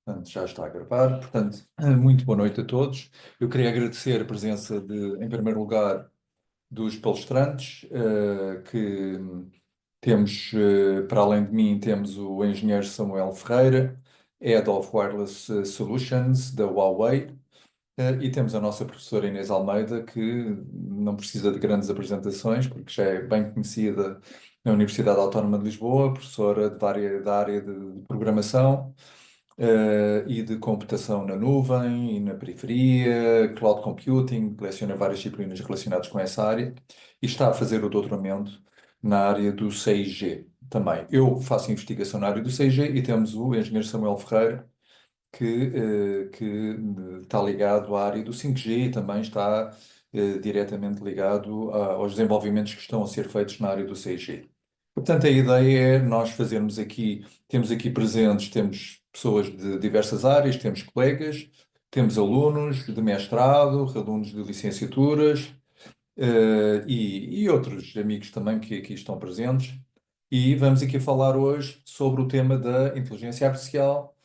Portanto, já está a gravar. Portanto, muito boa noite a todos. Eu queria agradecer a presença em primeiro lugar, dos palestrantes, que temos, para além de mim, temos o engenheiro Samuel Ferreira, Head of Wireless Solutions da Huawei, e temos a nossa professora Inês Almeida, que não precisa de grandes apresentações, porque já é bem conhecida na Universidade Autónoma de Lisboa, professora da área de programação e de computação na nuvem e na periferia, cloud computing, leciona várias disciplinas relacionadas com essa área e está a fazer o doutoramento na área do 6G também. Eu faço investigação na área do 6G e temos o engenheiro Samuel Ferreira, que está ligado à área do 5G e também está diretamente ligado aos desenvolvimentos que estão a ser feitos na área do 6G. Portanto, a ideia é nós fazermos aqui, temos aqui presentes, temos pessoas de diversas áreas, temos colegas, temos alunos de mestrado, alunos de licenciaturas, e outros amigos também que aqui estão presentes. E vamos aqui falar hoje sobre o tema da inteligência artificial,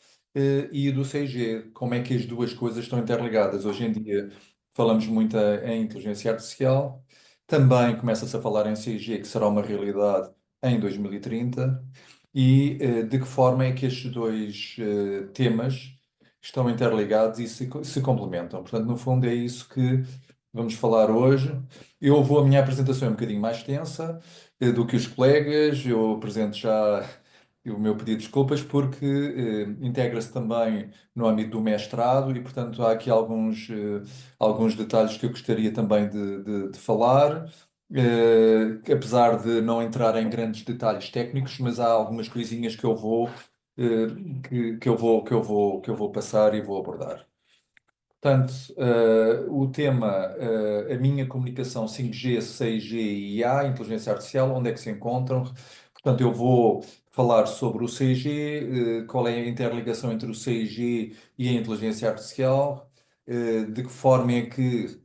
e do 6G, como é que as duas coisas estão interligadas. Hoje em dia falamos muito em inteligência artificial, também começa-se a falar em 6G, que será uma realidade em 2030, e de que forma é que estes dois temas estão interligados e se complementam. Portanto, no fundo, é isso que vamos falar hoje. A minha apresentação é um bocadinho mais extensa do que os colegas. Eu apresento já o meu pedido de desculpas porque integra-se também no âmbito do mestrado e, portanto, há aqui alguns detalhes que eu gostaria também de falar. Apesar de não entrar em grandes detalhes técnicos, mas há algumas coisinhas que eu vou que eu vou passar e vou abordar. Portanto, o tema, a minha comunicação 5G, 6G e IA, inteligência artificial, onde é que se encontram? Portanto, eu vou falar sobre o 6G, qual é a interligação entre o 6G e a inteligência artificial, de que forma é que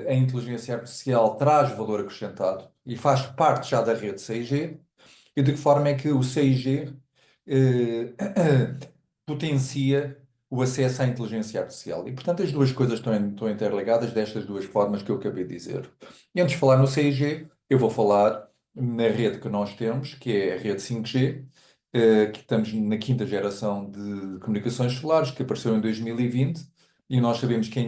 a inteligência artificial traz valor acrescentado e faz parte já da rede 6G, e de que forma é que o 6G eh, potencia o acesso à inteligência artificial. E, portanto, as duas coisas estão interligadas destas duas formas que eu acabei de dizer. E antes de falar no 6G, eu vou falar na rede que nós temos, que é a rede 5G, que estamos na quinta geração de comunicações celulares, que apareceu em 2020, e nós sabemos que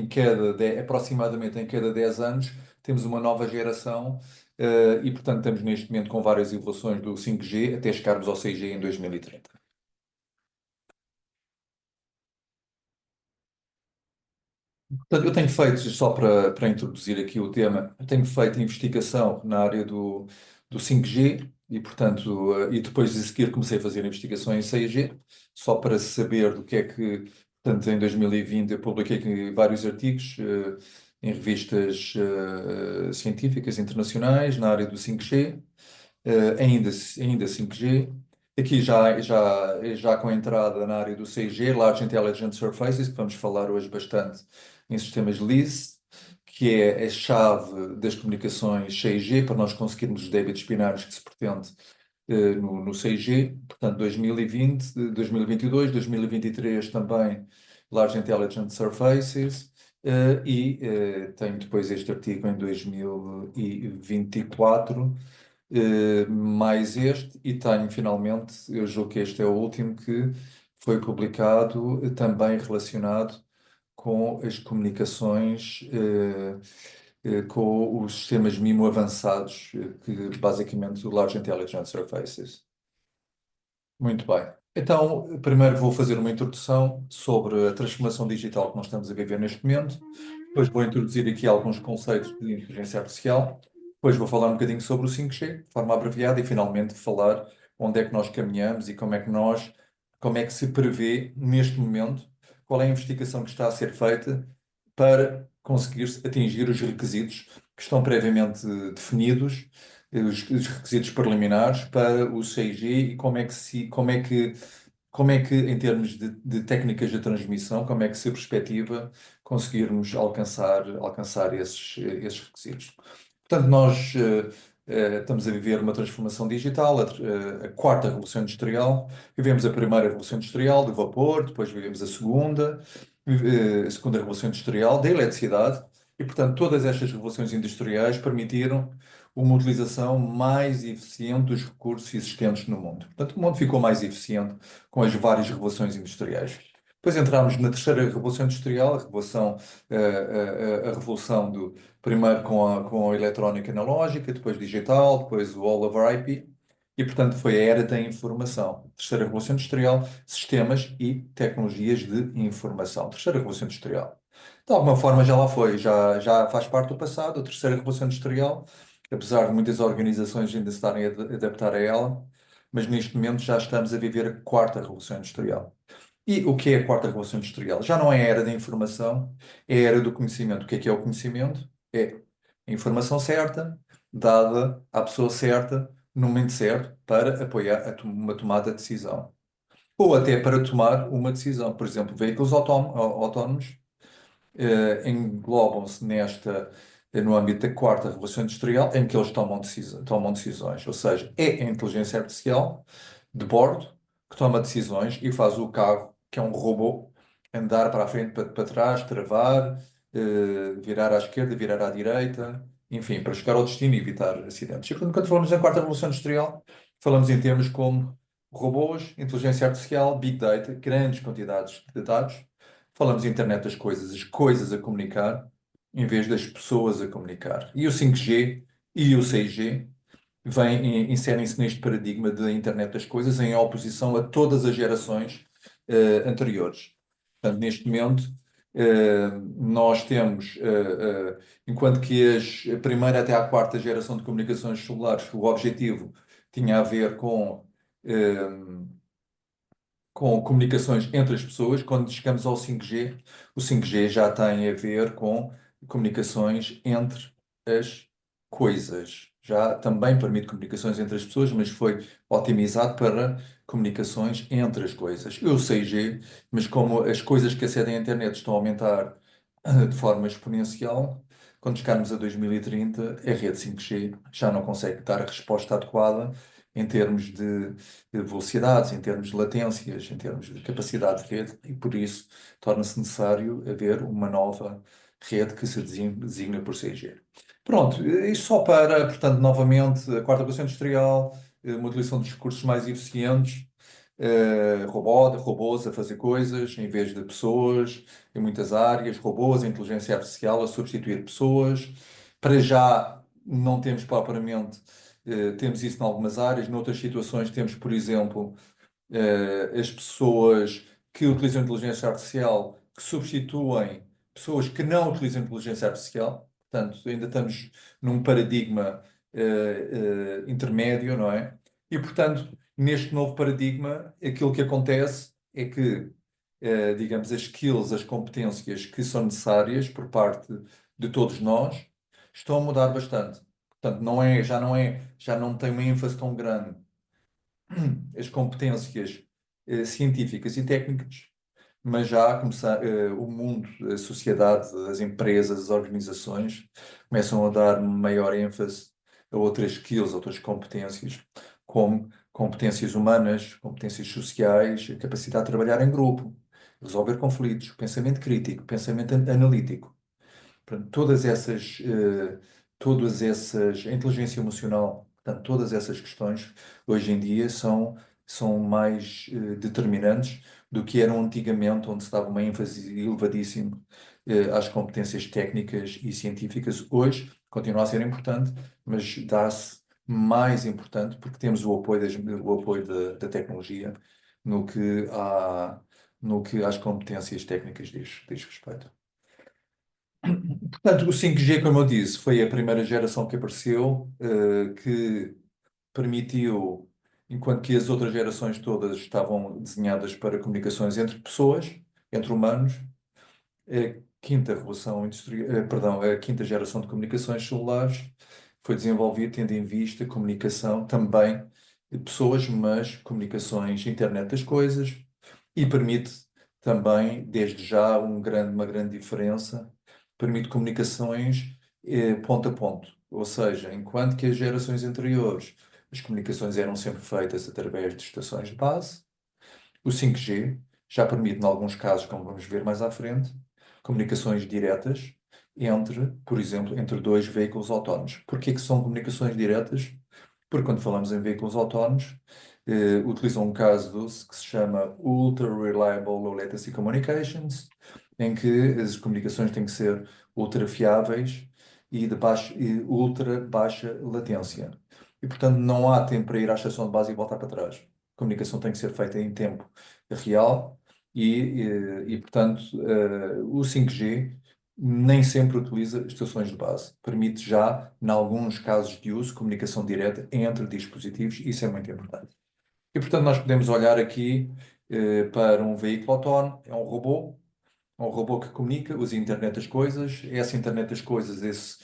aproximadamente em cada 10 anos temos uma nova geração, e, portanto, estamos neste momento com várias evoluções do 5G até chegarmos ao 6G em 2030. Portanto, eu tenho feito, só para introduzir aqui o tema, eu tenho feito investigação na área do 5G e, portanto, e depois de seguir comecei a fazer investigação em 6G, só para saber do que é que, portanto, em 2020 eu publiquei aqui vários artigos em revistas científicas internacionais na área do 5G, ainda 5G. Aqui já com a entrada na área do 6G, Large Intelligent Surfaces, que vamos falar hoje bastante em sistemas LIS, que é a chave das comunicações 6G para nós conseguirmos os débitos binários que se pretende no 6G. Portanto, 2020, 2022, 2023 também Large Intelligent Surfaces. Tenho depois este artigo em 2024, mais este, e tenho finalmente, eu julgo que este é o último que foi publicado, também relacionado com as comunicações, com os sistemas MIMO avançados, que basicamente o Large Intelligent Surfaces. Muito bem. Então, primeiro vou fazer uma introdução sobre a transformação digital que nós estamos a viver neste momento. Depois vou introduzir aqui alguns conceitos de inteligência artificial. Depois vou falar um bocadinho sobre o 5G, de forma abreviada, e finalmente falar onde é que nós caminhamos e como é que se prevê neste momento, qual é a investigação que está a ser feita para conseguir atingir os requisitos que estão previamente definidos, os requisitos preliminares para o 6G, e como é que em termos de técnicas de transmissão, como é que se perspectiva conseguirmos alcançar esses requisitos. Portanto, nós estamos a viver uma transformação digital, a quarta revolução industrial. Vivemos a primeira revolução industrial do vapor, depois vivemos a segunda revolução industrial da eletricidade, e, portanto, todas estas revoluções industriais permitiram uma utilização mais eficiente dos recursos existentes no mundo. Portanto, o mundo ficou mais eficiente com as várias revoluções industriais. Depois entramos na terceira revolução industrial, a revolução do, primeiro com a eletrónica analógica, depois digital, depois o all over IP, e, portanto, foi a era da informação. Terceira revolução industrial, sistemas e tecnologias de informação. Terceira revolução industrial. De alguma forma já lá foi, já faz parte do passado, a terceira revolução industrial, apesar de muitas organizações ainda se estarem a adaptar a ela, mas neste momento já estamos a viver a quarta revolução industrial. E o que é a quarta revolução industrial? Já não é a era da informação, é a era do conhecimento. O que é o conhecimento? É a informação certa, dada à pessoa certa, no momento certo, para apoiar uma tomada de decisão. Ou até para tomar uma decisão. Por exemplo, veículos autónomos englobam-se no âmbito da quarta revolução industrial, em que eles tomam decisões. Ou seja, é a inteligência artificial de bordo que toma decisões e faz o carro, que é um robô, andar para a frente, para trás, travar, virar à esquerda, virar à direita, enfim, para chegar ao destino e evitar acidentes. E quando falamos da quarta revolução industrial, falamos em termos como robôs, inteligência artificial, big data, grandes quantidades de dados. Falamos de internet das coisas, as coisas a comunicar, em vez das pessoas a comunicar. E o 5G e o 6G inserem-se neste paradigma da internet das coisas em oposição a todas as gerações anteriores. Portanto, neste momento, nós temos, enquanto que a primeira até à quarta geração de comunicações celulares, o objetivo tinha a ver com comunicações entre as pessoas. Quando chegamos ao 5G, o 5G já tem a ver com comunicações entre as coisas. Já também permite comunicações entre as pessoas, mas foi otimizado para comunicações entre as coisas. E o 6G, mas como as coisas que acedem à internet estão a aumentar de forma exponencial, quando chegarmos a 2030, a rede 5G já não consegue dar a resposta adequada em termos de velocidades, em termos de latências, em termos de capacidade de rede, e por isso torna-se necessário haver uma nova rede que se designa por 6G. Pronto, isto só para, portanto, novamente, a quarta revolução industrial, uma utilização de recursos mais eficientes, robôs a fazer coisas em vez de pessoas, em muitas áreas, robôs, inteligência artificial a substituir pessoas. Para já não temos propriamente, temos isso em algumas áreas, noutras situações temos, por exemplo, as pessoas que utilizam inteligência artificial que substituem pessoas que não utilizam inteligência artificial. Portanto, ainda estamos num paradigma intermédio, não é? E, portanto, neste novo paradigma, aquilo que acontece é que, digamos, as skills, as competências que são necessárias por parte de todos nós estão a mudar bastante. Portanto, já não tem uma ênfase tão grande as competências científicas e técnicas, mas já o mundo, a sociedade, as empresas, as organizações começam a dar maior ênfase a outras skills, a outras competências, como competências humanas, competências sociais, a capacidade de trabalhar em grupo, resolver conflitos, pensamento crítico, pensamento analítico. Portanto, a inteligência emocional, portanto, todas essas questões hoje em dia são mais determinantes do que eram antigamente, onde se dava uma ênfase elevadíssima às competências técnicas e científicas. Hoje continua a ser importante, mas dá-se mais importante porque temos o apoio da tecnologia no que no que às competências técnicas diz respeito. Portanto, o 5G, como eu disse, foi a primeira geração que apareceu, que permitiu, enquanto que as outras gerações todas estavam desenhadas para comunicações entre pessoas, entre humanos, a quinta revolução industrial, perdão, a quinta geração de comunicações celulares foi desenvolvida tendo em vista comunicação também de pessoas, mas comunicações internet das coisas, e permite também, desde já, uma grande diferença, permite comunicações ponto a ponto. Ou seja, enquanto que as gerações anteriores, as comunicações eram sempre feitas através de estações de base, o 5G já permite, em alguns casos, como vamos ver mais à frente, comunicações diretas entre, por exemplo, entre dois veículos autónomos. Porquê que são comunicações diretas? Porque quando falamos em veículos autónomos, utilizam um caso que se chama Ultra Reliable Low Latency Communications, em que as comunicações têm que ser ultra fiáveis e ultra baixa latência. E, portanto, não há tempo para ir à estação de base e voltar para trás. A comunicação tem que ser feita em tempo real portanto, o 5G nem sempre utiliza estações de base. Permite já, em alguns casos de uso, comunicação direta entre dispositivos, e isso é muito importante. E, portanto, nós podemos olhar aqui para um veículo autónomo, é um robô que comunica, usa a internet das coisas. Essa internet das coisas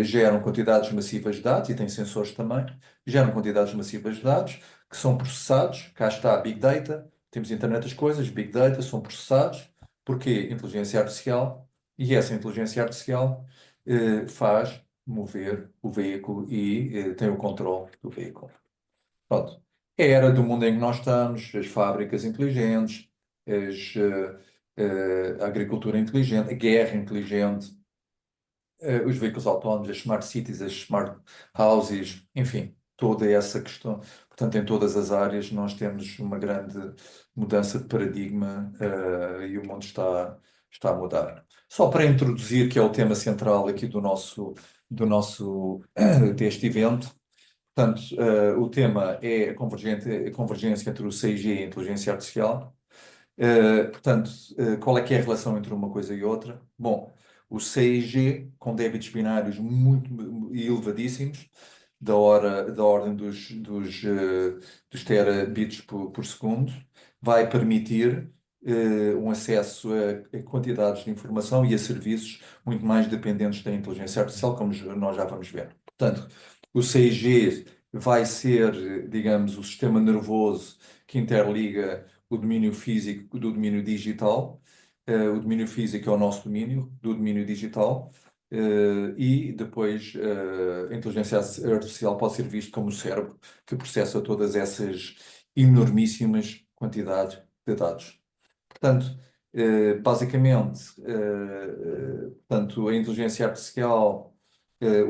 geram quantidades massivas de dados, e tem sensores também, geram quantidades massivas de dados que são processados. Cá está a Big Data, temos a internet das coisas, Big Data, são processados. Porquê? Inteligência artificial. E essa inteligência artificial faz mover o veículo e tem o controle do veículo. Pronto. É a era do mundo em que nós estamos, as fábricas inteligentes, a agricultura inteligente, a guerra inteligente, os veículos autónomos, as smart cities, as smart houses, enfim, toda essa questão. Portanto, em todas as áreas nós temos uma grande mudança de paradigma, e o mundo está a mudar. Só para introduzir, que é o tema central aqui do nosso deste evento. Portanto, o tema é a convergência entre o 6G e a inteligência artificial. Portanto, qual é que é a relação entre uma coisa e outra? Bom, o 6G, com débitos binários muito elevadíssimos, da ordem dos terabits por segundo, vai permitir um acesso a quantidades de informação e a serviços muito mais dependentes da inteligência artificial, como nós já vamos ver. Portanto, o 6G vai ser, digamos, o sistema nervoso que interliga o domínio físico do domínio digital. O domínio físico é o nosso domínio, do domínio digital. E depois a inteligência artificial pode ser visto como o cérebro que processa todas essas enormíssimas quantidades de dados. Portanto, basicamente, portanto, a inteligência artificial,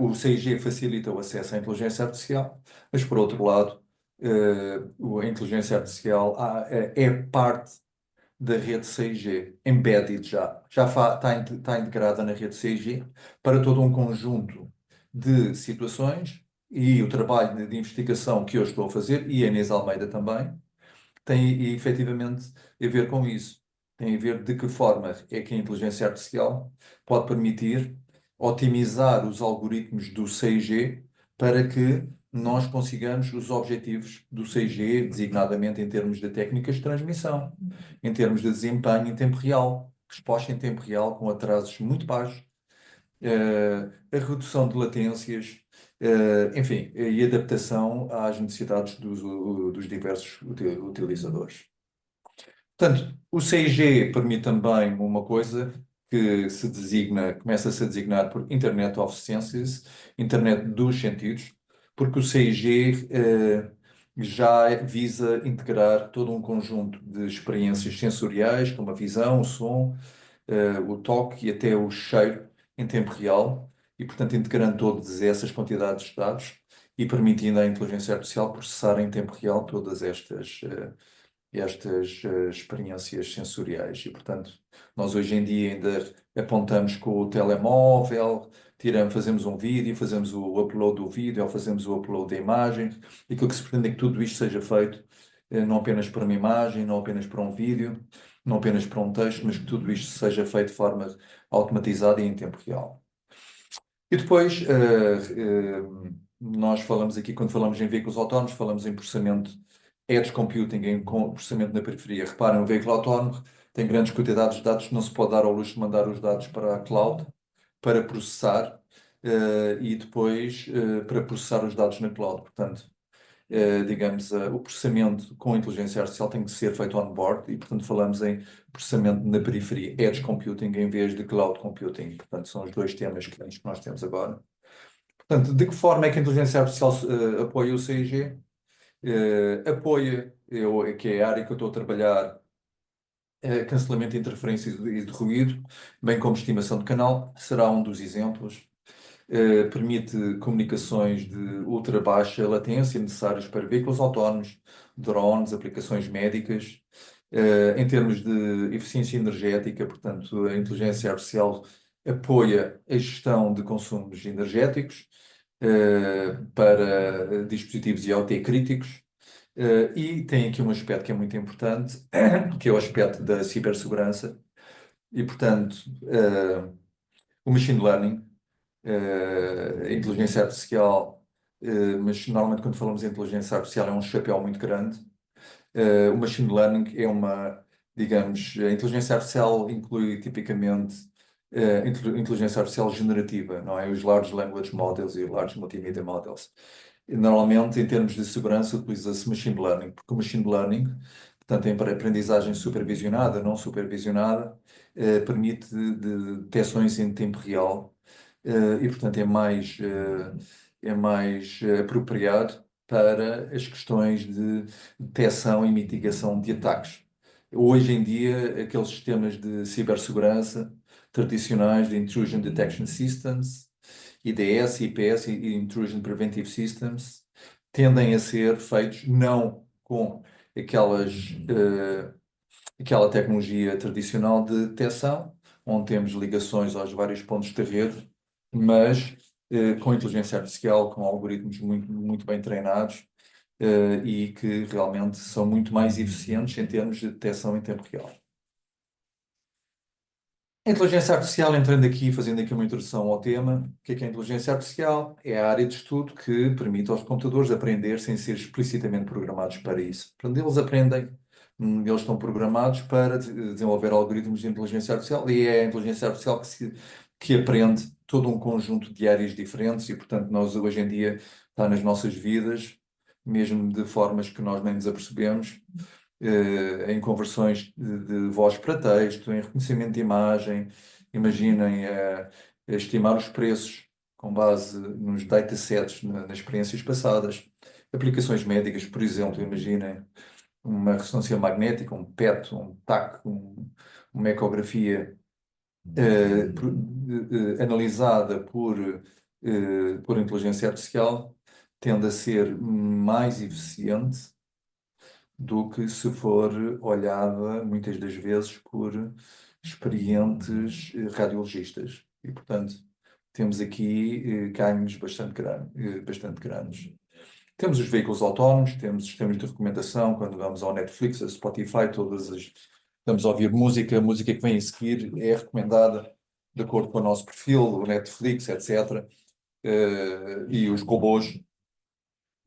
o 6G facilita o acesso à inteligência artificial, mas por outro lado, a inteligência artificial é parte da rede 6G, embedded já está integrada na rede 6G para todo um conjunto de situações, e o trabalho de investigação que eu estou a fazer, e a Inês Almeida também, tem efetivamente a ver com isso. Tem a ver de que forma é que a inteligência artificial pode permitir otimizar os algoritmos do 6G para que nós consigamos os objetivos do 6G, designadamente em termos de técnicas de transmissão, em termos de desempenho em tempo real, resposta em tempo real com atrasos muito baixos, a redução de latências, enfim, e adaptação às necessidades dos diversos utilizadores. Portanto, o 6G permite também uma coisa que começa-se a designar por Internet of Senses, Internet dos sentidos, porque o 6G já visa integrar todo um conjunto de experiências sensoriais, como a visão, o som, o toque e até o cheiro em tempo real, e, portanto, integrando todas essas quantidades de dados e permitindo à inteligência artificial processar em tempo real todas estas experiências sensoriais. E, portanto, nós hoje em dia ainda apontamos com o telemóvel, fazemos um vídeo, fazemos o upload do vídeo ou fazemos o upload da imagem, e aquilo que se pretende é que tudo isto seja feito não apenas para uma imagem, não apenas para um vídeo, não apenas para um texto, mas que tudo isto seja feito de forma automatizada e em tempo real. E depois, nós falamos aqui, quando falamos em veículos autónomos, falamos em processamento edge computing, em processamento na periferia. Reparem, um veículo autónomo tem grandes quantidades de dados, não se pode dar ao luxo de mandar os dados para a cloud para processar, e depois para processar os dados na cloud. Portanto, digamos, o processamento com inteligência artificial tem que ser feito on-board, e, portanto, falamos em processamento na periferia, edge computing em vez de cloud computing. Portanto, são os dois temas que nós temos agora. Portanto, de que forma é que a inteligência artificial apoia o CIG? Apoia, que é a área que eu estou a trabalhar, cancelamento de interferências e de ruído, bem como estimação de canal, será um dos exemplos. Permite comunicações de ultra baixa latência necessárias para veículos autónomos, drones, aplicações médicas. Em termos de eficiência energética, portanto, a inteligência artificial apoia a gestão de consumos energéticos para dispositivos IoT críticos. E tem aqui um aspecto que é muito importante, que é o aspecto da cibersegurança. E, portanto, o machine learning, a inteligência artificial, mas normalmente quando falamos em inteligência artificial é um chapéu muito grande. O machine learning é uma, digamos, a inteligência artificial inclui tipicamente inteligência artificial generativa, não é? Os Large Language Models e os Large Multimedia Models. E, normalmente, em termos de segurança, utiliza-se machine learning, porque o machine learning, portanto, em aprendizagem supervisionada, não supervisionada, permite detecções em tempo real e, portanto, é mais apropriado para as questões de detecção e mitigação de ataques. Hoje em dia, aqueles sistemas de cibersegurança tradicionais de Intrusion Detection Systems, IDS, IPS e Intrusion Preventive Systems, tendem a ser feitos não com aquelas, aquela tecnologia tradicional de detecção, onde temos ligações aos vários pontos de rede, mas com inteligência artificial, com algoritmos muito, muito bem treinados, e que realmente são muito mais eficientes em termos de detecção em tempo real. A inteligência artificial, entrando aqui, fazendo aqui uma introdução ao tema, o que é a inteligência artificial? É a área de estudo que permite aos computadores aprender sem ser explicitamente programados para isso. Portanto, eles aprendem, eles estão programados para desenvolver algoritmos de inteligência artificial e é a inteligência artificial que aprende todo um conjunto de áreas diferentes e, portanto, nós hoje em dia está nas nossas vidas, mesmo de formas que nós nem nos apercebemos em conversões de voz para texto, em reconhecimento de imagem. Imaginem estimar os preços com base nos datasets, nas experiências passadas. Aplicações médicas, por exemplo, imaginem uma ressonância magnética, um PET, um TAC, uma ecografia analisada por inteligência artificial, tende a ser mais eficiente do que se for olhada muitas das vezes por experientes radiologistas. E, portanto, temos aqui ganhos bastante grandes. Temos os veículos autónomos, temos sistemas de recomendação, quando vamos ao Netflix, a Spotify, estamos a ouvir música, a música que vem a seguir é recomendada de acordo com o nosso perfil, o Netflix, etc. E os robôs,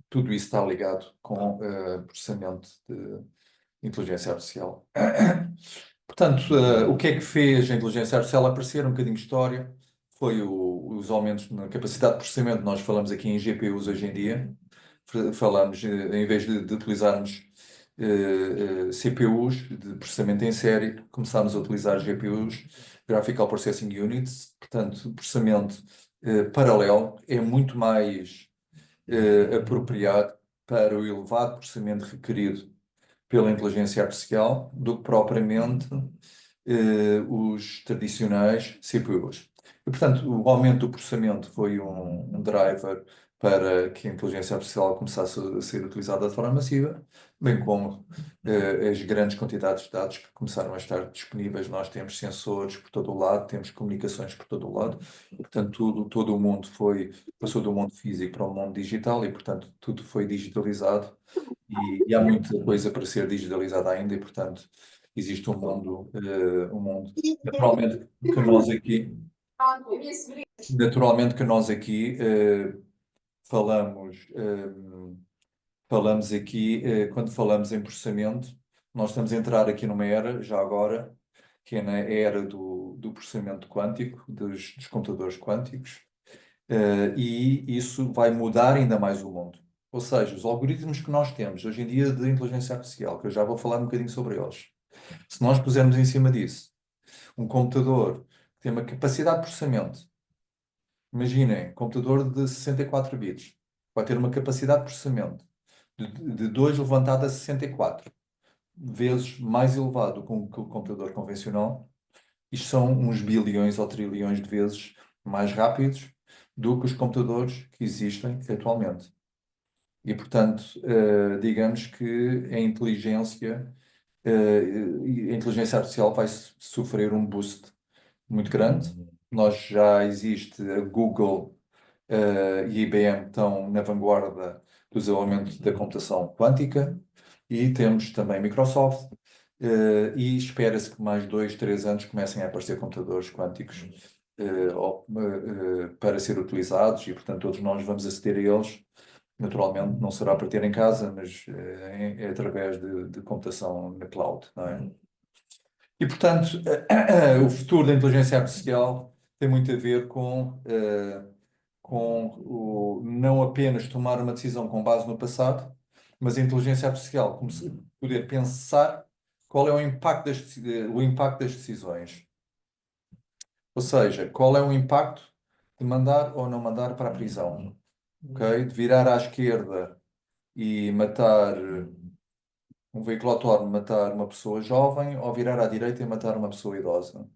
tudo isso está ligado com processamento de inteligência artificial. Portanto, o que é que fez a inteligência artificial aparecer? Um bocadinho de história. Foi os aumentos na capacidade de processamento. Nós falamos aqui em GPUs hoje em dia. Falamos, em vez de utilizarmos CPUs de processamento em série, começámos a utilizar GPUs, Graphical Processing Units. Portanto, processamento paralelo é muito mais apropriado para o elevado processamento requerido pela inteligência artificial do que propriamente os tradicionais CPUs. E, portanto, o aumento do processamento foi um driver para que a inteligência artificial começasse a ser utilizada de forma massiva, bem como as grandes quantidades de dados que começaram a estar disponíveis. Nós temos sensores por todo o lado, temos comunicações por todo o lado, e, portanto, todo o mundo passou do mundo físico para o mundo digital e, portanto, tudo foi digitalizado e há muita coisa para ser digitalizada ainda e, portanto, existe um mundo naturalmente que nós aqui falamos, falamos aqui, quando falamos em processamento, nós estamos a entrar aqui numa era, já agora, que é na era do processamento quântico, dos computadores quânticos, e isso vai mudar ainda mais o mundo. Ou seja, os algoritmos que nós temos hoje em dia de inteligência artificial, que eu já vou falar um bocadinho sobre eles, se nós pusermos em cima disso um computador que tem uma capacidade de processamento Imaginem, computador de 64 bits, vai ter uma capacidade de processamento de 2 elevado a 64 vezes mais elevado que o computador convencional. Isto são uns bilhões ou trilhões de vezes mais rápidos do que os computadores que existem atualmente. E, portanto, digamos que a inteligência artificial vai sofrer um boost muito grande. Nós já existe a Google, e a IBM estão na vanguarda do desenvolvimento da computação quântica e temos também a Microsoft, e espera-se que mais 2, 3 anos comecem a aparecer computadores quânticos, para ser utilizados e, portanto, todos nós vamos aceder a eles. Naturalmente, não será para ter em casa, mas é através de computação na cloud, não é? E, portanto, o futuro da inteligência artificial tem muito a ver com não apenas tomar uma decisão com base no passado, mas a inteligência artificial poder pensar qual é o impacto das decisões. Ou seja, qual é o impacto de mandar ou não mandar para a prisão, ok? De virar à esquerda e matar um veículo autónomo, matar uma pessoa jovem, ou virar à direita e matar uma pessoa idosa.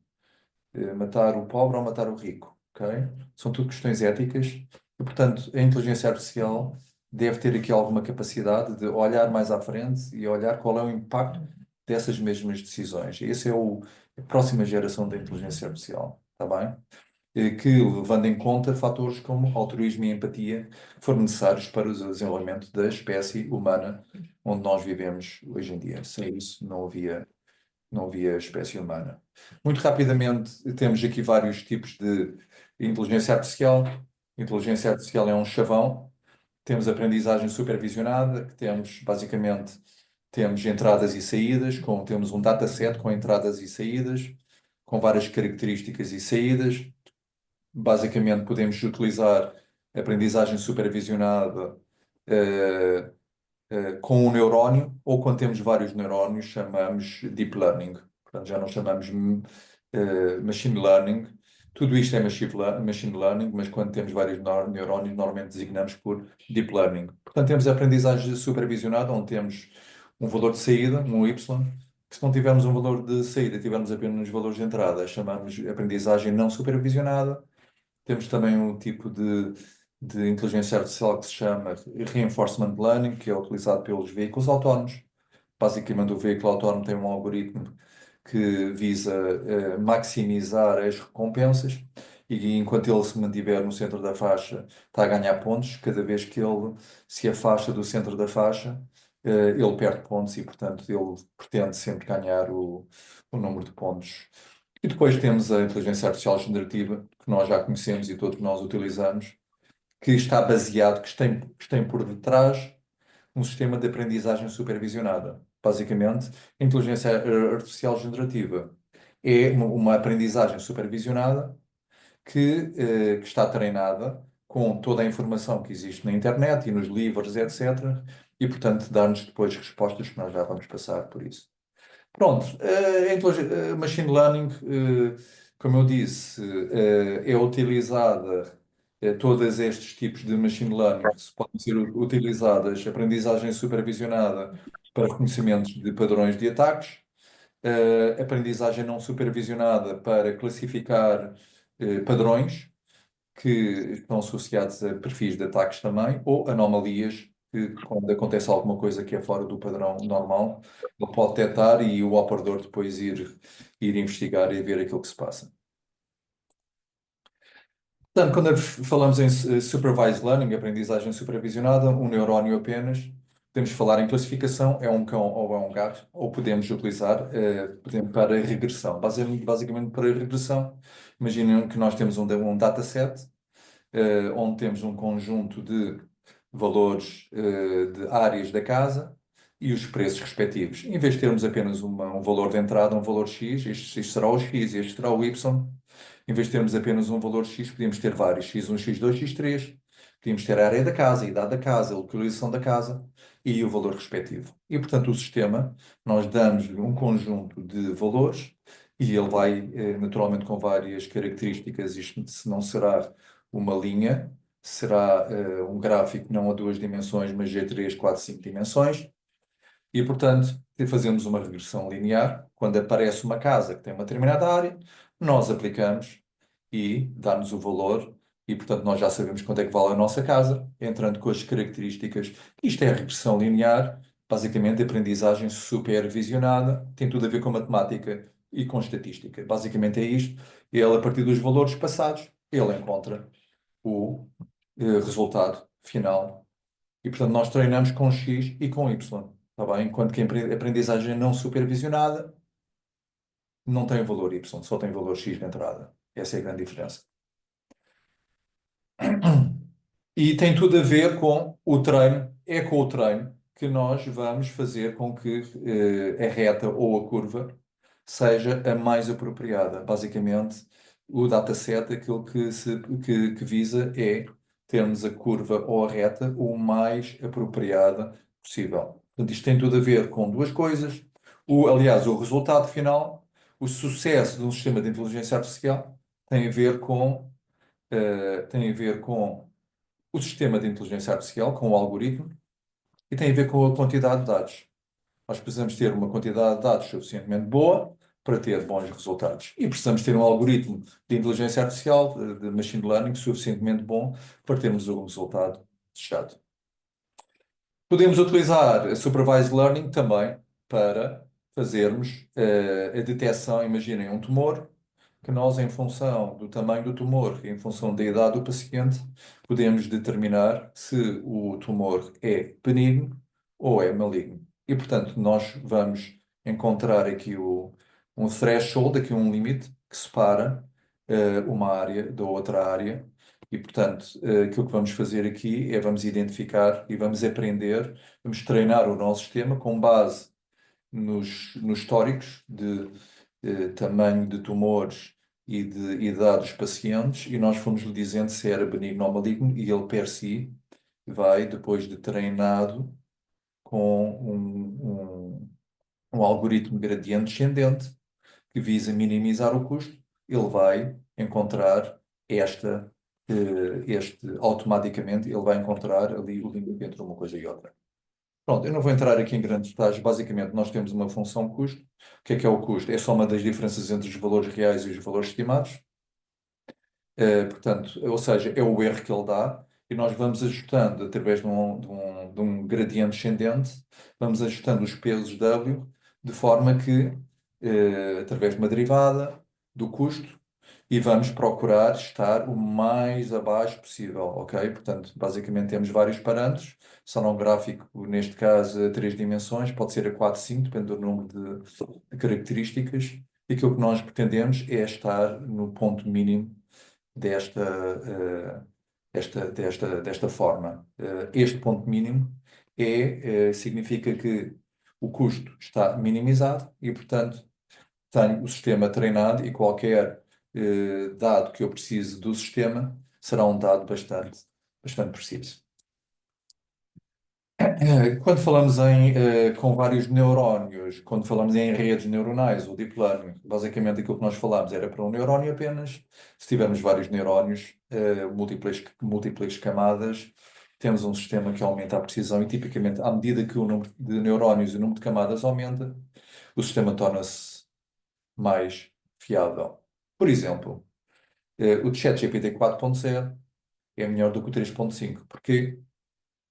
Matar o pobre ou matar o rico, ok? São tudo questões éticas e, portanto, a inteligência artificial deve ter aqui alguma capacidade de olhar mais à frente e olhar qual é o impacto dessas mesmas decisões. Esse é a próxima geração da inteligência artificial, está bem? Que, levando em conta fatores como altruísmo e empatia, que foram necessários para o desenvolvimento da espécie humana onde nós vivemos hoje em dia. Sem isso, não havia espécie humana. Muito rapidamente, temos aqui vários tipos de inteligência artificial. Inteligência artificial é um chavão. Temos aprendizagem supervisionada, que basicamente, entradas e saídas, temos um dataset com entradas e saídas, com várias características e saídas. Basicamente, podemos utilizar aprendizagem supervisionada, eh, com um neurónio, ou quando temos vários neurónios, chamamos Deep Learning. Portanto, já não chamamos Machine Learning. Tudo isto é Machine Learning, mas quando temos vários neurónios, normalmente designamos por Deep Learning. Portanto, temos a aprendizagem supervisionada, onde temos um valor de saída, um Y, que se não tivermos um valor de saída, tivermos apenas valores de entrada, chamamos aprendizagem não supervisionada. Temos também um tipo de inteligência artificial que se chama Reinforcement Learning, que é utilizado pelos veículos autónomos. Basicamente, o veículo autónomo tem um algoritmo que visa maximizar as recompensas e, enquanto ele se mantiver no centro da faixa, está a ganhar pontos. Cada vez que ele se afasta do centro da faixa, ele perde pontos e, portanto, ele pretende sempre ganhar o número de pontos. E depois temos a inteligência artificial generativa, que nós já conhecemos e todos nós utilizamos, que está baseado, que tem por detrás um sistema de aprendizagem supervisionada. Basicamente, a inteligência artificial generativa é uma aprendizagem supervisionada que está treinada com toda a informação que existe na internet e nos livros, etc. E, portanto, dá-nos depois respostas que nós já vamos passar por isso. Pronto, Machine Learning, como eu disse, é utilizada, todos estes tipos de Machine Learning podem ser utilizadas, aprendizagem supervisionada para reconhecimentos de padrões de ataques, aprendizagem não supervisionada para classificar padrões que estão associados a perfis de ataques também, ou anomalias, que quando acontece alguma coisa que é fora do padrão normal, ele pode detectar e o operador depois ir investigar e ver aquilo que se passa. Portanto, quando falamos em supervised learning, aprendizagem supervisionada, um neurónio apenas, podemos falar em classificação, é um cão ou é um gato, ou podemos utilizar, por exemplo, para regressão. Basicamente, para regressão, imaginem que nós temos um dataset, onde temos um conjunto de valores, de áreas da casa e os preços respectivos. Em vez de termos apenas um valor de entrada, um valor X, este será o X e este será o Y. Em vez de termos apenas um valor X, podíamos ter vários, X1, X2, X3. Podíamos ter a área da casa, a idade da casa, a localização da casa e o valor respectivo. E, portanto, o sistema, nós damos-lhe um conjunto de valores e ele vai, naturalmente, com várias características. Isto não será uma linha, será um gráfico não a duas dimensões, mas a três, quatro, cinco dimensões. E, portanto, fazemos uma regressão linear. Quando aparece uma casa que tem uma determinada área, nós aplicamos e dá-nos o valor. E, portanto, nós já sabemos quanto é que vale a nossa casa, entrando com as características. Isto é a regressão linear, basicamente aprendizagem supervisionada, tem tudo a ver com matemática e com estatística. Basicamente é isto. Ele, a partir dos valores passados, ele encontra o resultado final e, portanto, nós treinamos com X e com Y, tá bem? Enquanto que a aprendizagem não supervisionada não tem valor Y, só tem valor X de entrada. Essa é a grande diferença. E tem tudo a ver com o treino, é com o treino que nós vamos fazer com que a reta ou a curva seja a mais apropriada. Basicamente, o dataset, aquilo que visa é termos a curva ou a reta o mais apropriada possível. Portanto, isto tem tudo a ver com duas coisas. Aliás, o resultado final, o sucesso de um sistema de inteligência artificial tem a ver com o sistema de inteligência artificial, com o algoritmo, e tem a ver com a quantidade de dados. Nós precisamos ter uma quantidade de dados suficientemente boa para ter bons resultados. E precisamos ter um algoritmo de inteligência artificial, de machine learning, suficientemente bom para termos o resultado desejado. Podemos utilizar a supervised learning também para fazermos a detecção. Imaginem um tumor, que nós, em função do tamanho do tumor e em função da idade do paciente, podemos determinar se o tumor é benigno ou é maligno. E, portanto, nós vamos encontrar aqui um threshold, aqui um limite que separa uma área da outra área. E, portanto, aquilo que vamos fazer aqui é vamos identificar e vamos aprender, vamos treinar o nosso sistema com base nos históricos de tamanho de tumores e de idade dos pacientes, e nós fomos-lhe dizendo se era benigno ou maligno, e ele per si vai, depois de treinado com um algoritmo gradiente descendente que visa minimizar o custo, ele vai encontrar automaticamente, ele vai encontrar ali o limite entre uma coisa e outra. Pronto, eu não vou entrar aqui em grandes detalhes. Basicamente, nós temos uma função custo. O que é o custo? É a soma das diferenças entre os valores reais e os valores estimados. Portanto, ou seja, é o erro que ele dá, e nós vamos ajustando através de um gradiente descendente, vamos ajustando os pesos W, de forma que, através de uma derivada do custo, e vamos procurar estar o mais abaixo possível, ok? Portanto, basicamente temos vários parâmetros, só num gráfico, neste caso, a três dimensões, pode ser a 4, 5, depende do número de características, e aquilo que nós pretendemos é estar no ponto mínimo desta forma. Este ponto mínimo significa que o custo está minimizado e, portanto, tenho o sistema treinado, e qualquer dado que eu precise do sistema será um dado bastante preciso. Quando falamos com vários neurónios, quando falamos em redes neuronais, o deep learning, basicamente aquilo que nós falámos era para um neurónio apenas. Se tivermos vários neurónios, múltiplas camadas, temos um sistema que aumenta a precisão, e tipicamente, à medida que o número de neurónios e o número de camadas aumenta, o sistema torna-se mais fiável. Por exemplo, o ChatGPT 4.0 é melhor do que o 3.5. Porquê?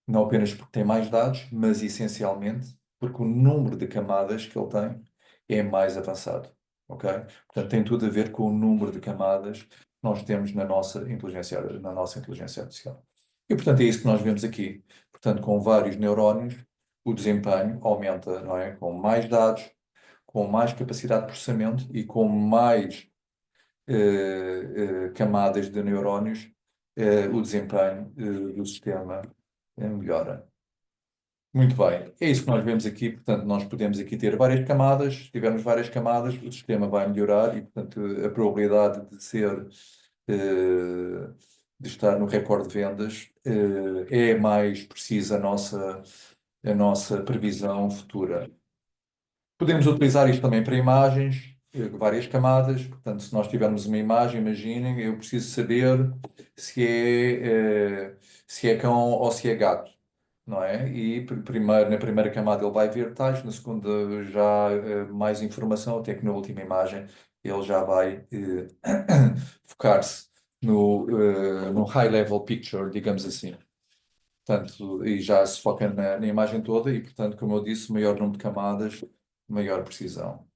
Não apenas porque tem mais dados, mas essencialmente porque o número de camadas que ele tem é mais avançado, ok? Portanto, tem tudo a ver com o número de camadas que nós temos na nossa inteligência artificial. E, portanto, é isso que nós vemos aqui. Portanto, com vários neurónios, o desempenho aumenta, não é? Com mais dados, com mais capacidade de processamento e com mais camadas de neurónios, o desempenho do sistema melhora. Muito bem, é isso que nós vemos aqui. Portanto, nós podemos aqui ter várias camadas. Se tivermos várias camadas, o sistema vai melhorar, e, portanto, a probabilidade de estar no recorde de vendas, é mais precisa a nossa previsão futura. Podemos utilizar isto também para imagens. várias camadas. Portanto, se nós tivermos uma imagem, imaginem, eu preciso saber se é cão ou se é gato, não é? E primeiro, na primeira camada ele vai ver detalhes, na segunda já mais informação, até que na última imagem ele já vai focar-se no high level picture, digamos assim. Portanto, e já se foca na imagem toda e, portanto, como eu disse, maior número de camadas, maior precisão.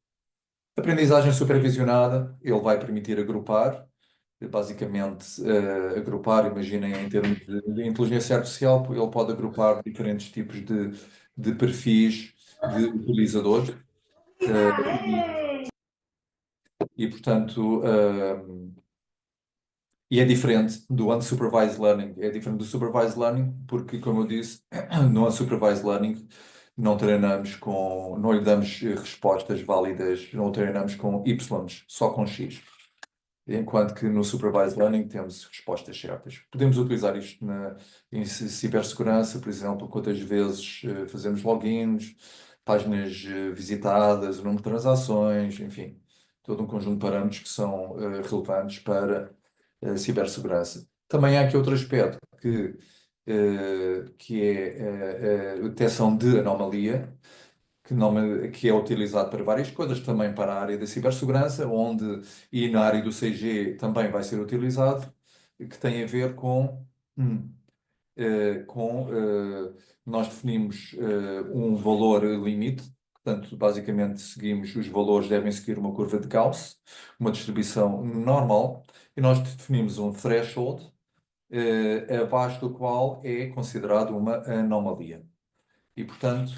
Aprendizagem supervisionada, ele vai permitir agrupar, basicamente agrupar, imaginem em termos de inteligência artificial, ele pode agrupar diferentes tipos de perfis de utilizadores e portanto, e é diferente do unsupervised learning. É diferente do supervised learning porque, como eu disse, no unsupervised learning não lhe damos respostas válidas, não o treinamos com Ys, só com X. Enquanto que no Supervised Learning temos respostas certas. Podemos utilizar isto em cibersegurança, por exemplo, quantas vezes fazemos logins, páginas visitadas, o número de transações, enfim, todo um conjunto de parâmetros que são relevantes para a cibersegurança. Também há aqui outro aspecto que é a detecção de anomalia que é utilizado para várias coisas, também para a área da cibersegurança, e na área do 6G também vai ser utilizado, que tem a ver hum, com nós definimos um valor limite, portanto, basicamente seguimos, os valores devem seguir uma curva de Gauss, uma distribuição normal, e nós definimos um threshold, abaixo do qual é considerado uma anomalia. E, portanto,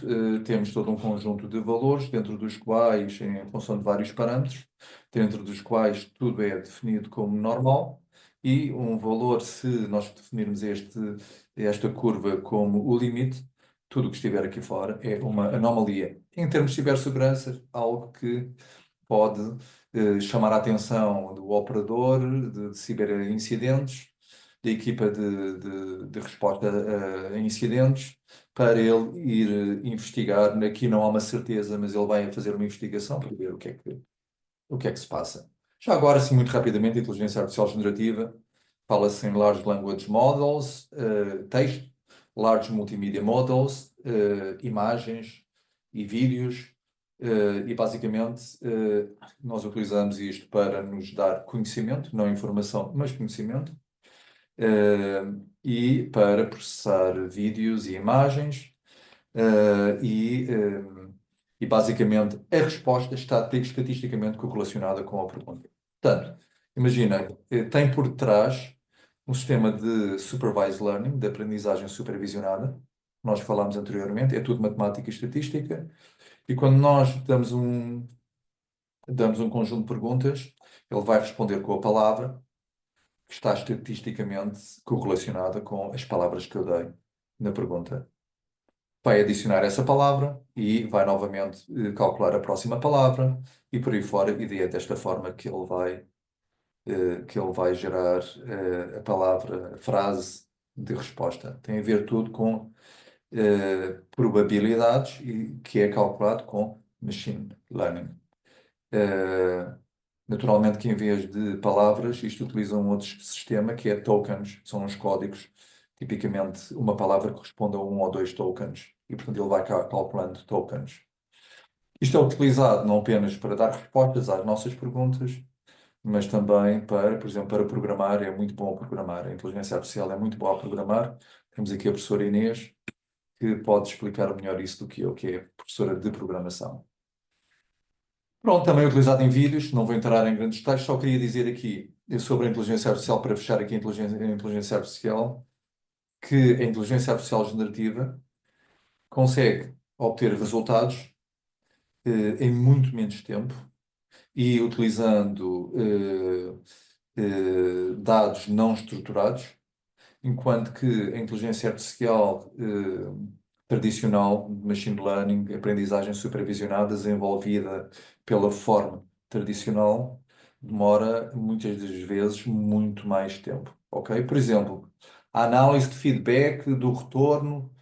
temos todo um conjunto de valores, dentro dos quais, em função de vários parâmetros, dentro dos quais tudo é definido como normal, e um valor, se nós definirmos esta curva como o limite, tudo o que estiver aqui fora é uma anomalia. Em termos de cibersegurança, algo que pode chamar a atenção do operador de ciberincidentes, da equipa de resposta a incidentes, para ele ir investigar. Aqui não há uma certeza, mas ele vai fazer uma investigação para ver o que é que se passa. Já agora, assim, muito rapidamente, inteligência artificial generativa, fala-se em Large Language Models, texto, Large Multimedia Models, imagens e vídeos, e basicamente nós utilizamos isto para nos dar conhecimento, não informação, mas conhecimento, e para processar vídeos e imagens, eh, e, eh, e basicamente a resposta está estatisticamente correlacionada com a pergunta. Portanto, imagina, tem por detrás um sistema de supervised learning, de aprendizagem supervisionada, nós falámos anteriormente, é tudo matemática e estatística, e quando nós damos um conjunto de perguntas, ele vai responder com a palavra, que está estatisticamente correlacionada com as palavras que eu dei na pergunta. Vai adicionar essa palavra e vai novamente calcular a próxima palavra e por aí fora, e é desta forma que ele vai gerar a palavra, a frase de resposta. Tem a ver tudo com probabilidades e que é calculado com machine learning. Eh, Naturalmente que em vez de palavras, isto utiliza um outro sistema que é tokens, são os códigos. Tipicamente, uma palavra corresponde a um ou dois tokens. E, portanto, ele vai calculando tokens. Isto é utilizado não apenas para dar respostas às nossas perguntas, mas também para, por exemplo, para programar. É muito bom programar. A inteligência artificial é muito boa a programar. Temos aqui a professora Inês, que pode explicar melhor isso do que eu, que é professora de programação. Pronto, também utilizado em vídeos, não vou entrar em grandes detalhes, só queria dizer aqui sobre a inteligência artificial, para fechar aqui a inteligência artificial, que a inteligência artificial generativa consegue obter resultados em muito menos tempo e utilizando dados não estruturados, enquanto que a inteligência artificial tradicional, machine learning, aprendizagem supervisionada, desenvolvida pela forma tradicional, demora muitas das vezes muito mais tempo, ok? Por exemplo, a análise de feedback do retorno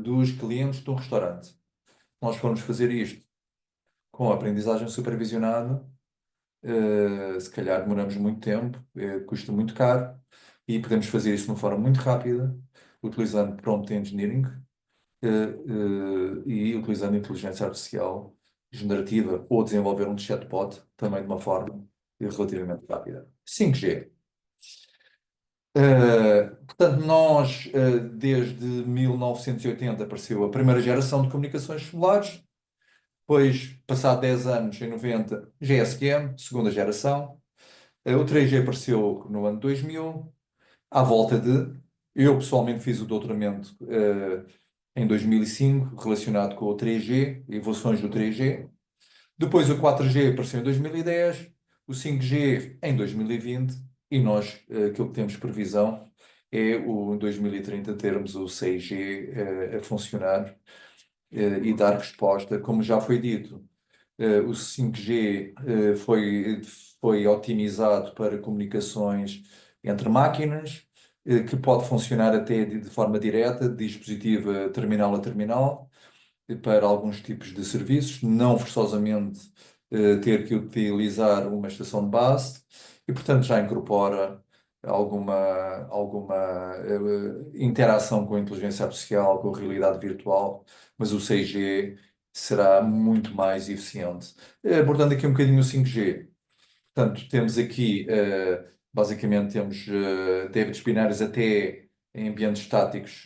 dos clientes de um restaurante. Nós formos fazer isto com a aprendizagem supervisionada, se calhar demoramos muito tempo, custa muito caro e podemos fazer isso de uma forma muito rápida, utilizando prompt engineering, e utilizando inteligência artificial generativa ou desenvolver um chatbot também de uma forma relativamente rápida. 5G. Portanto, nós, desde 1980, apareceu a primeira geração de comunicações celulares, depois, passado 10 anos, em 90, GSM, segunda geração. O 3G apareceu no ano 2000, à volta de. Eu pessoalmente fiz o doutoramento em 2005, relacionado com o 3G, evoluções do 3G. Depois o 4G apareceu em 2010, o 5G em 2020 e nós, aquilo que temos previsão é em 2030 termos o 6G a funcionar e dar resposta, como já foi dito. O 5G foi otimizado para comunicações entre máquinas, que pode funcionar até de forma direta, de dispositivo terminal a terminal, para alguns tipos de serviços, não forçosamente ter que utilizar uma estação de base, e portanto já incorpora alguma interação com a inteligência artificial, com a realidade virtual, mas o 6G será muito mais eficiente. Abordando aqui um bocadinho o 5G, portanto, temos aqui, basicamente, temos débitos binários até em ambientes estáticos,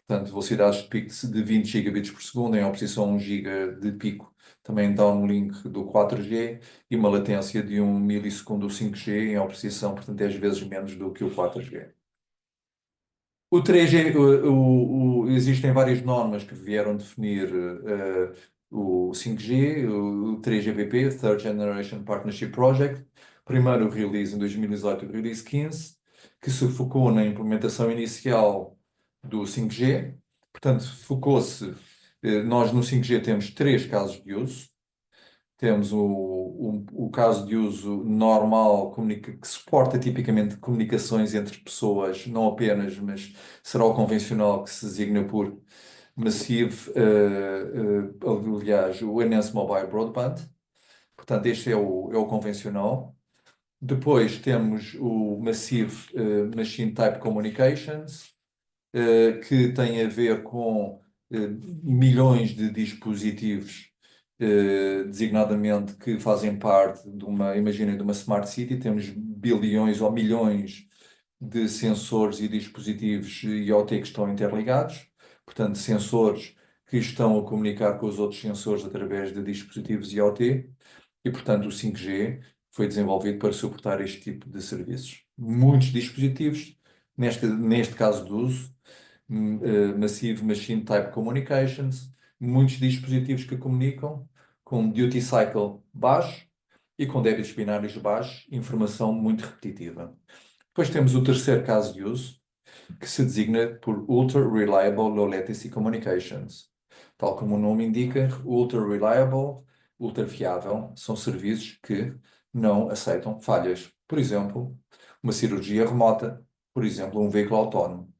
portanto, velocidades de pico de 20 gigabits por segundo, em oposição a 1 giga de pico, também downlink do 4G, e uma latência de 1 milissegundo do 5G, em oposição, portanto, 10 vezes menos do que o 4G. O 3G, existem várias normas que vieram definir o 5G, o 3GPP, Third Generation Partnership Project. Primeiro o release em 2018, o release 15, que se focou na implementação inicial do 5G. Portanto, focou-se, nós no 5G temos três casos de uso. Temos o caso de uso normal, que suporta tipicamente comunicações entre pessoas, não apenas, mas será o convencional que se designa por Massive, aliás, o Enhanced Mobile Broadband. Portanto, este é o convencional. Depois temos o Massive Machine Type Communications, que tem a ver com milhões de dispositivos, designadamente que fazem parte de imaginem, de uma Smart City, temos bilhões ou milhões de sensores e dispositivos IoT que estão interligados, portanto, sensores que estão a comunicar com os outros sensores através de dispositivos IoT, e, portanto, o 5G foi desenvolvido para suportar este tipo de serviços. Muitos dispositivos, neste caso de uso, Massive Machine Type Communications, muitos dispositivos que comunicam com duty cycle baixo e com débitos binários baixos, informação muito repetitiva. Depois temos o terceiro caso de uso, que se designa por Ultra Reliable Low Latency Communications. Tal como o nome indica, Ultra Reliable, ultra fiável, são serviços que não aceitam falhas. Por exemplo, uma cirurgia remota, por exemplo, um veículo autónomo.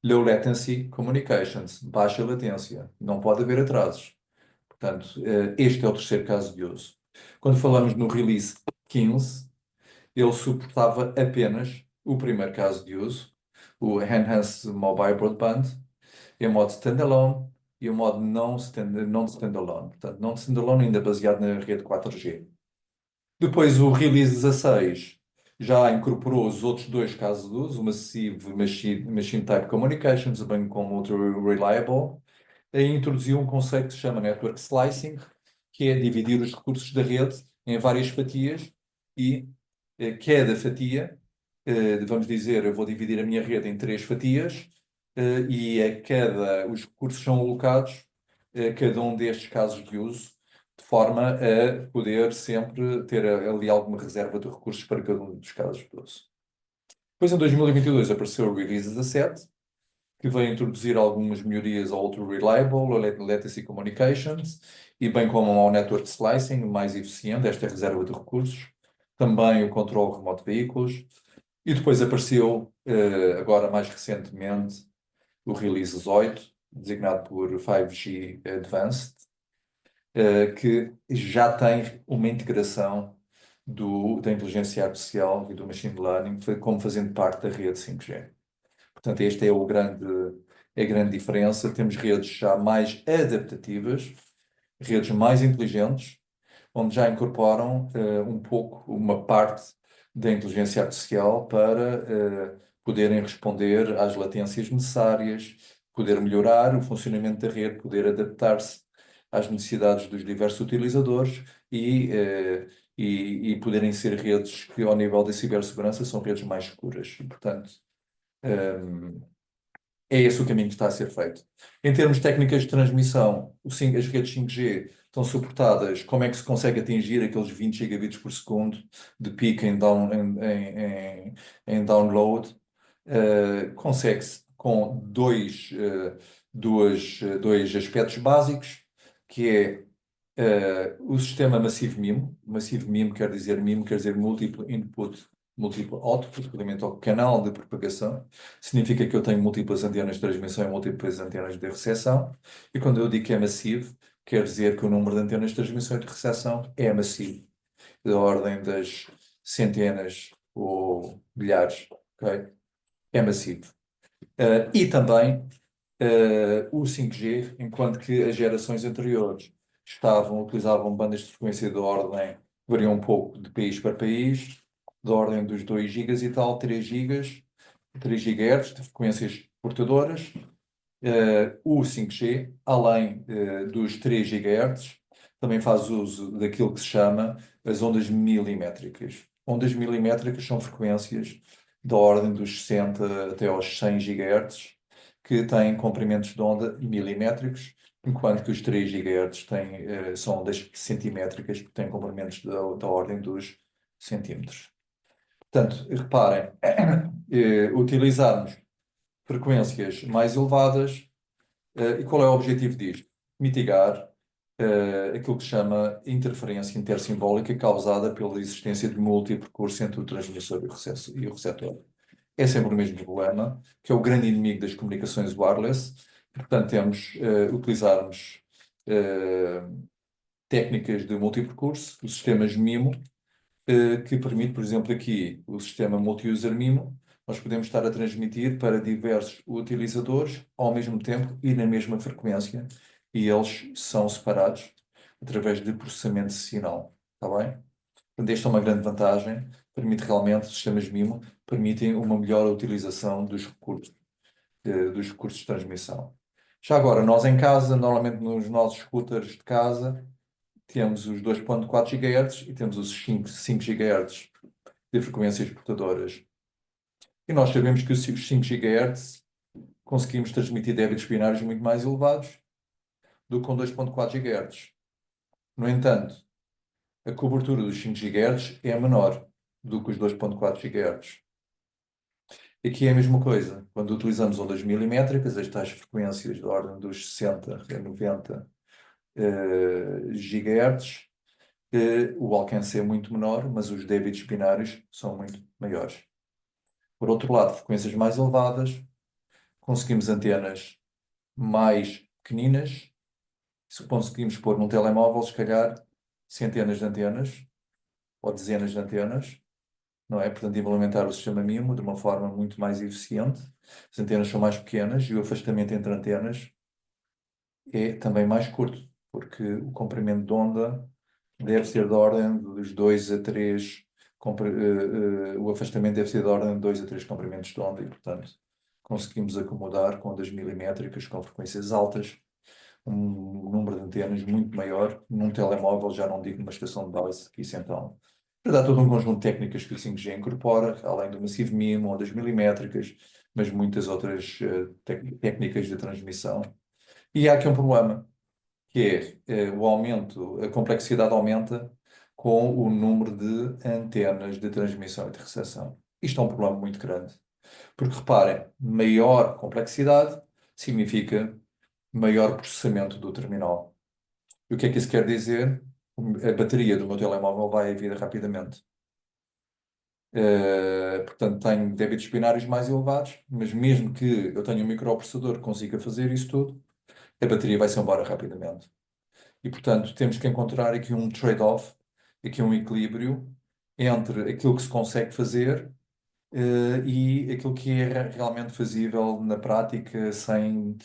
Low Latency Communications, baixa latência, não pode haver atrasos. Portanto, este é o terceiro caso de uso. Quando falamos no release 15, ele suportava apenas o primeiro caso de uso, o Enhanced Mobile Broadband, em modo standalone e o modo non-standalone. Portanto, non-standalone ainda baseado na rede 4G. Depois o Release 16 já incorporou os outros dois casos de uso, o Massive Machine Type Communications, bem como o Ultra Reliable, e introduziu um conceito que se chama Network Slicing, que é dividir os recursos da rede em várias fatias e cada fatia, vamos dizer, eu vou dividir a minha rede em três fatias e os recursos são alocados a cada um destes casos de uso, de forma a poder sempre ter ali alguma reserva de recursos para cada um dos casos de uso. Depois, em 2022, apareceu o Release 17, que veio introduzir algumas melhorias ao Ultra Reliable, ao Latency Communications, e bem como ao Network Slicing, mais eficiente, esta reserva de recursos, também o controle remoto de veículos, e depois apareceu, agora mais recentemente, o Release 18, designado por 5G Advanced, que já tem uma integração da inteligência artificial e do machine learning como fazendo parte da rede 5G. Portanto, esta é a grande diferença. Temos redes já mais adaptativas, redes mais inteligentes, onde já incorporam um pouco uma parte da inteligência artificial para poderem responder às latências necessárias, poder melhorar o funcionamento da rede, poder adaptar-se às necessidades dos diversos utilizadores e poderem ser redes que, ao nível da cibersegurança, são redes mais seguras. E, portanto, é esse o caminho que está a ser feito. Em termos de técnicas de transmissão, as redes 5G estão suportadas. Como é que se consegue atingir aqueles 20 gigabits por segundo de pico em download? Consegue-se com dois aspectos básicos, que é o sistema massivo MIMO. Massivo MIMO quer dizer múltiplo input, múltiplo output, relativamente ao canal de propagação. Significa que eu tenho múltiplas antenas de transmissão e múltiplas antenas de recepção. E quando eu digo que é massivo, quer dizer que o número de antenas de transmissão e de recepção é massivo, da ordem das centenas ou milhares, ok? É massivo. E também o 5G, enquanto que as gerações anteriores utilizavam bandas de frequência de ordem, variam um pouco de país para país, da ordem dos 2 gigas e tal, 3 gigas, 3 GHz de frequências portadoras. O 5G, além dos 3 GHz, também faz uso daquilo que se chama as ondas milimétricas. Ondas milimétricas são frequências da ordem dos 60 até aos 100 GHz, que têm comprimentos de onda milimétricos, enquanto que os 3 GHz são ondas centimétricas, que têm comprimentos da ordem dos centímetros. Portanto, reparem, utilizarmos frequências mais elevadas. E qual é o objetivo disto? Mitigar aquilo que se chama interferência intersimbólica causada pela existência de múltiplo entre o transmissor e o receptor. É sempre o mesmo problema, que é o grande inimigo das comunicações wireless. Portanto, utilizarmos eh, técnicas de multipercurso, os sistemas MIMO, que permite, por exemplo, aqui o sistema multi-user MIMO, nós podemos estar a transmitir para diversos utilizadores ao mesmo tempo e na mesma frequência, e eles são separados através de processamento de sinal. Está bem? Portanto, esta é uma grande vantagem, permite realmente, os sistemas MIMO permitem uma melhor utilização dos recursos de transmissão. Já agora, nós em casa, normalmente nos nossos routers de casa, temos os 2.4 GHz e temos os 5 GHz de frequências portadoras. E nós sabemos que os 5 GHz conseguimos transmitir débitos binários muito mais elevados do que com 2.4 GHz. No entanto, a cobertura dos 5 GHz é menor do que os 2.4 GHz. Aqui é a mesma coisa. Quando utilizamos ondas milimétricas, as tais frequências da ordem dos 60 a 90 GHz, o alcance é muito menor, mas os débitos binários são muito maiores. Por outro lado, frequências mais elevadas, conseguimos antenas mais pequeninas. Se conseguimos pôr num telemóvel, se calhar, centenas de antenas ou dezenas de antenas, não é? Portanto, implementar o sistema MIMO de uma forma muito mais eficiente. As antenas são mais pequenas e o afastamento entre antenas é também mais curto, porque o comprimento de onda deve ser da ordem dos 2 a 3, o afastamento deve ser da ordem de 2 a 3 comprimentos de onda e, portanto, conseguimos acomodar com ondas milimétricas com frequências altas um número de antenas muito maior num telemóvel, já não digo numa estação de base, que isso então. Mas há todo um conjunto de técnicas que o 5G incorpora, além do massivo MIMO, ondas milimétricas, mas muitas outras técnicas de transmissão. E há aqui um problema, que é o aumento, a complexidade aumenta com o número de antenas de transmissão e de recepção. Isto é um problema muito grande, porque reparem, maior complexidade significa maior processamento do terminal. E o que é que isso quer dizer? A bateria do meu telemóvel vai à vida rapidamente. Portanto, tenho débitos binários mais elevados, mas mesmo que eu tenha um microprocessador que consiga fazer isso tudo, a bateria vai-se embora rapidamente. E, portanto, temos que encontrar aqui um trade-off, aqui um equilíbrio entre aquilo que se consegue fazer e aquilo que é realmente fazível na prática sem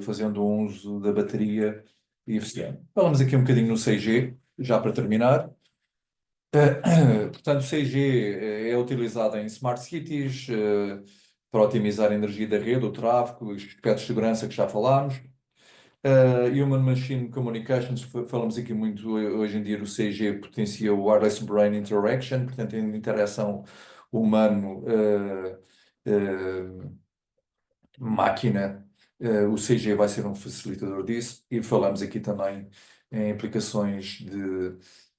fazendo um uso da bateria eficiente. Falamos aqui um bocadinho no 6G, já para terminar. Portanto, o 6G é utilizado em smart cities, para otimizar a energia da rede, o tráfego, os aspectos de segurança que já falámos. Human Machine Communications, falamos aqui muito hoje em dia, o 6G potencia o Wireless Brain Interaction, portanto, em interação humano-máquina, o 6G vai ser um facilitador disso. E falamos aqui também em aplicações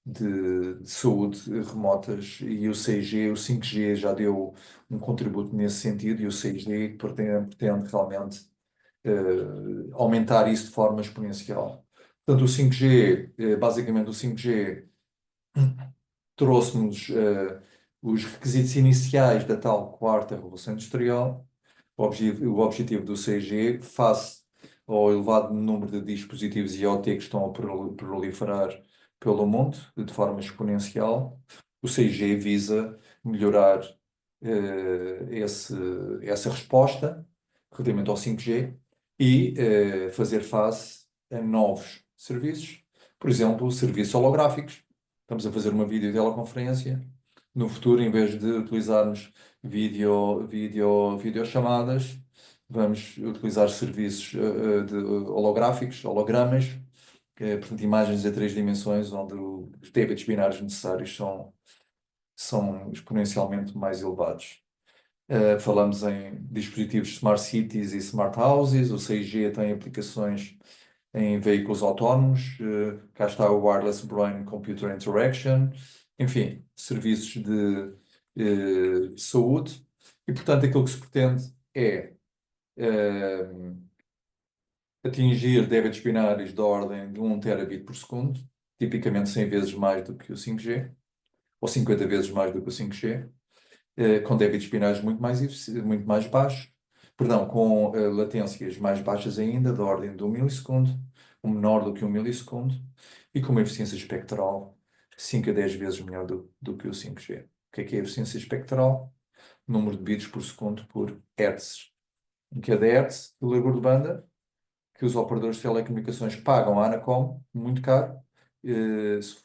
de saúde remotas, e o 6G, o 5G já deu um contributo nesse sentido, e o 6G pretende realmente aumentar isso de forma exponencial. Portanto, o 5G, basicamente o 5G trouxe-nos os requisitos iniciais da tal quarta revolução industrial. O objetivo do 6G, face ao elevado número de dispositivos IoT que estão a proliferar pelo mundo de forma exponencial, o 6G visa melhorar essa resposta relativamente ao 5G e fazer face a novos serviços, por exemplo, serviços holográficos. Estamos a fazer uma videoteleconferência. No futuro, em vez de utilizarmos videochamadas, vamos utilizar serviços holográficos, hologramas, portanto, imagens a 3 dimensões, onde os débitos binários necessários são exponencialmente mais elevados. Falamos em dispositivos Smart Cities e Smart Houses. O 6G tem aplicações em veículos autónomos. Cá está o Wireless Brain Computer Interaction. Enfim, serviços de saúde. E, portanto, aquilo que se pretende é atingir débitos binários da ordem de 1 terabit por segundo, tipicamente 100 vezes mais do que o 5G, ou 50 vezes mais do que o 5G, com débitos binários muito mais baixos, perdão, com latências mais baixas ainda, da ordem de 1 milissegundo, menor do que 1 milissegundo, e com uma eficiência espectral 5 a 10 vezes melhor do que o 5G. O que é a eficiência espectral? Número de bits por segundo por hertz. Em cada hertz de largura de banda, que os operadores de telecomunicações pagam à Anacom, muito caro. Se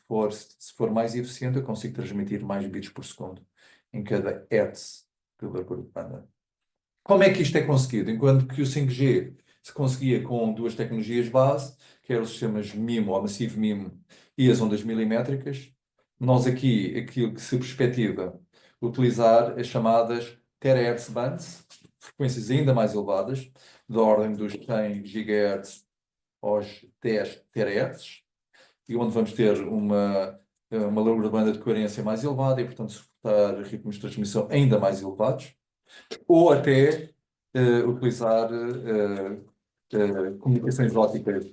for mais eficiente, eu consigo transmitir mais bits por segundo em cada hertz de largura de banda. Como é que isto é conseguido? Enquanto que o 5G se conseguia com duas tecnologias base, que eram os sistemas MIMO ou Massive MIMO e as ondas milimétricas, nós aqui, aquilo que se perspectiva, utilizar as chamadas terahertz bands, frequências ainda mais elevadas, da ordem dos 100 GHz aos 10 terahertz, e onde vamos ter uma largura de banda de coerência mais elevada e, portanto, suportar ritmos de transmissão ainda mais elevados, ou até utilizar comunicações ópticas,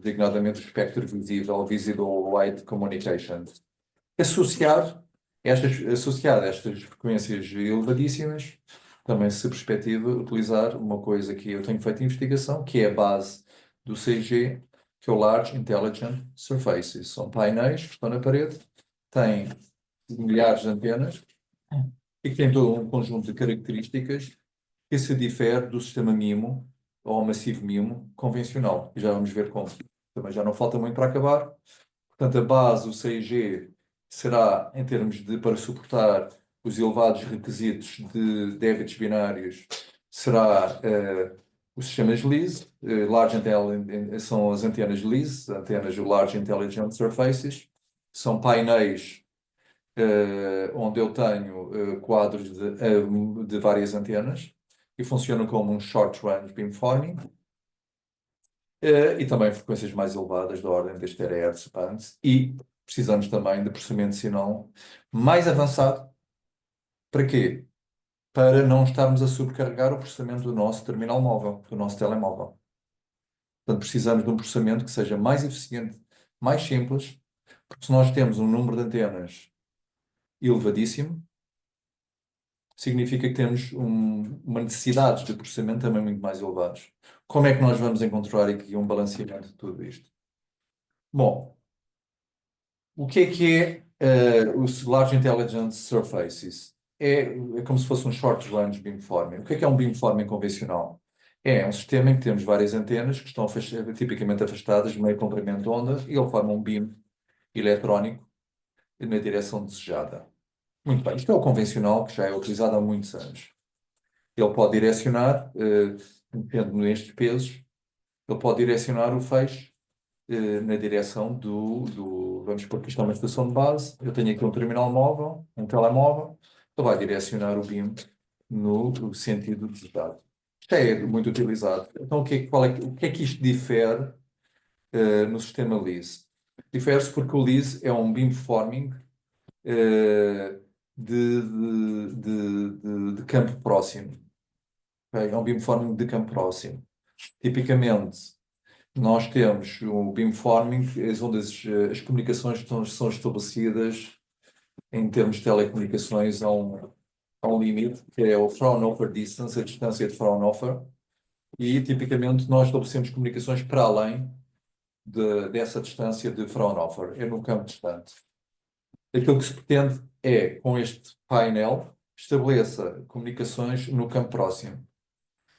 designadamente o espectro visível, Visible Light Communications. Associar estas frequências elevadíssimas, também se perspectiva utilizar uma coisa que eu tenho feito investigação, que é a base do 6G, que é o Large Intelligent Surfaces. São painéis que estão na parede, têm milhares de antenas e que têm todo um conjunto de características que se difere do sistema MIMO ou massivo MIMO convencional. E já vamos ver como. Também já não falta muito para acabar. Portanto, a base, o 6G, será, em termos de, para suportar os elevados requisitos de débitos binários, será os sistemas LIS, são as antenas LIS, antenas do Large Intelligent Surfaces, são painéis onde eu tenho quadros de várias antenas e funcionam como um short range beamforming. E também frequências mais elevadas, da ordem das terahertz bands, e precisamos também de processamento de sinal mais avançado. Para quê? Para não estarmos a sobrecarregar o processamento do nosso terminal móvel, do nosso telemóvel. Portanto, precisamos de um processamento que seja mais eficiente, mais simples, porque se nós temos um número de antenas elevadíssimo, significa que temos uma necessidade de processamento também muito mais elevados. como é que nós vamos encontrar aqui um balanceamento de tudo isto? Bom, o que é os Large Intelligence Surfaces? É como se fosse um Short Range Beamforming. O que é um beamforming convencional? É um sistema em que temos várias antenas que estão tipicamente afastadas de meio comprimento de onda e ele forma um beam eletrónico na direção desejada. Muito bem, isto é o convencional que já é utilizado há muitos anos. Ele pode direcionar, dependendo nestes pesos, ele pode direcionar o feixe na direção vamos supor que isto é uma estação de base, eu tenho aqui um terminal móvel, um telemóvel, ele vai direcionar o beam no sentido desejado. Isto é muito utilizado. Então, o que é que isto difere no sistema LIS? Difere-se porque o LIS é um beamforming eh, de campo próximo. Ok? É um beamforming de campo próximo. Tipicamente, nós temos o beamforming, onde as comunicações são estabelecidas em termos de telecomunicações a um limite, que é o Fraunhofer distance, a distância de Fraunhofer, e tipicamente nós estabelecemos comunicações para além dessa distância de Fraunhofer, é no campo distante. Aquilo que se pretende é, com este painel, estabeleça comunicações no campo próximo.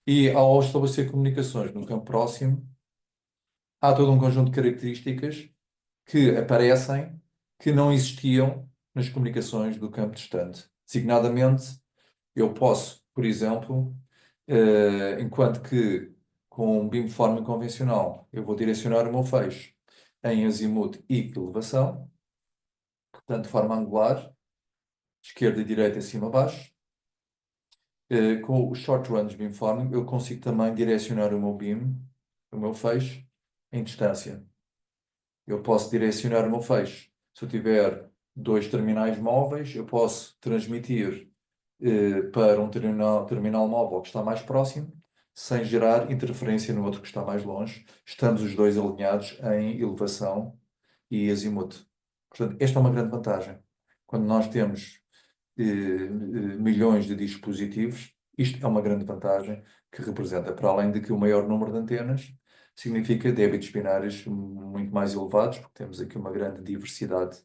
E ao estabelecer comunicações no campo próximo, há todo um conjunto de características que aparecem que não existiam nas comunicações do campo distante. Designadamente, eu posso, por exemplo, enquanto que com um beamforming convencional eu vou direcionar o meu feixe em azimuth e elevação, portanto, de forma angular, esquerda e direita, cima, baixo. Com o short range beamforming, eu consigo também direcionar o meu beam, o meu feixe, em distância. Eu posso direcionar o meu feixe. Se eu tiver dois terminais móveis, eu posso transmitir para um terminal móvel que está mais próximo, sem gerar interferência no outro que está mais longe. Estamos os dois alinhados em elevação e azimuth. Portanto, esta é uma grande vantagem. Quando nós temos milhões de dispositivos, isto é uma grande vantagem que representa, para além de que o maior número de antenas significa débitos binários muito mais elevados, porque temos aqui uma grande diversidade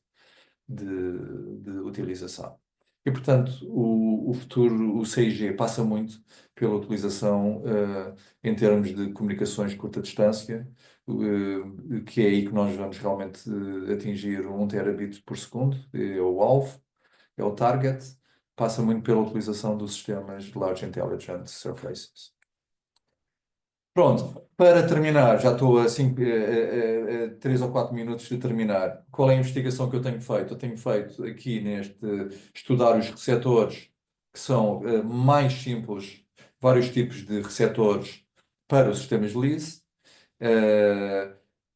de utilização. E, portanto, o futuro, o 6G, passa muito pela utilização em termos de comunicações de curta distância, que é aí que nós vamos realmente atingir 1 terabit por segundo, é o alvo, é o target, passa muito pela utilização dos sistemas de Large Intelligent Surfaces. Pronto, para terminar, já estou a 3 ou 4 minutos de terminar. Qual é a investigação que eu tenho feito? Eu tenho feito aqui estudar os receptores que são mais simples, vários tipos de receptores para os sistemas LIS. Eh,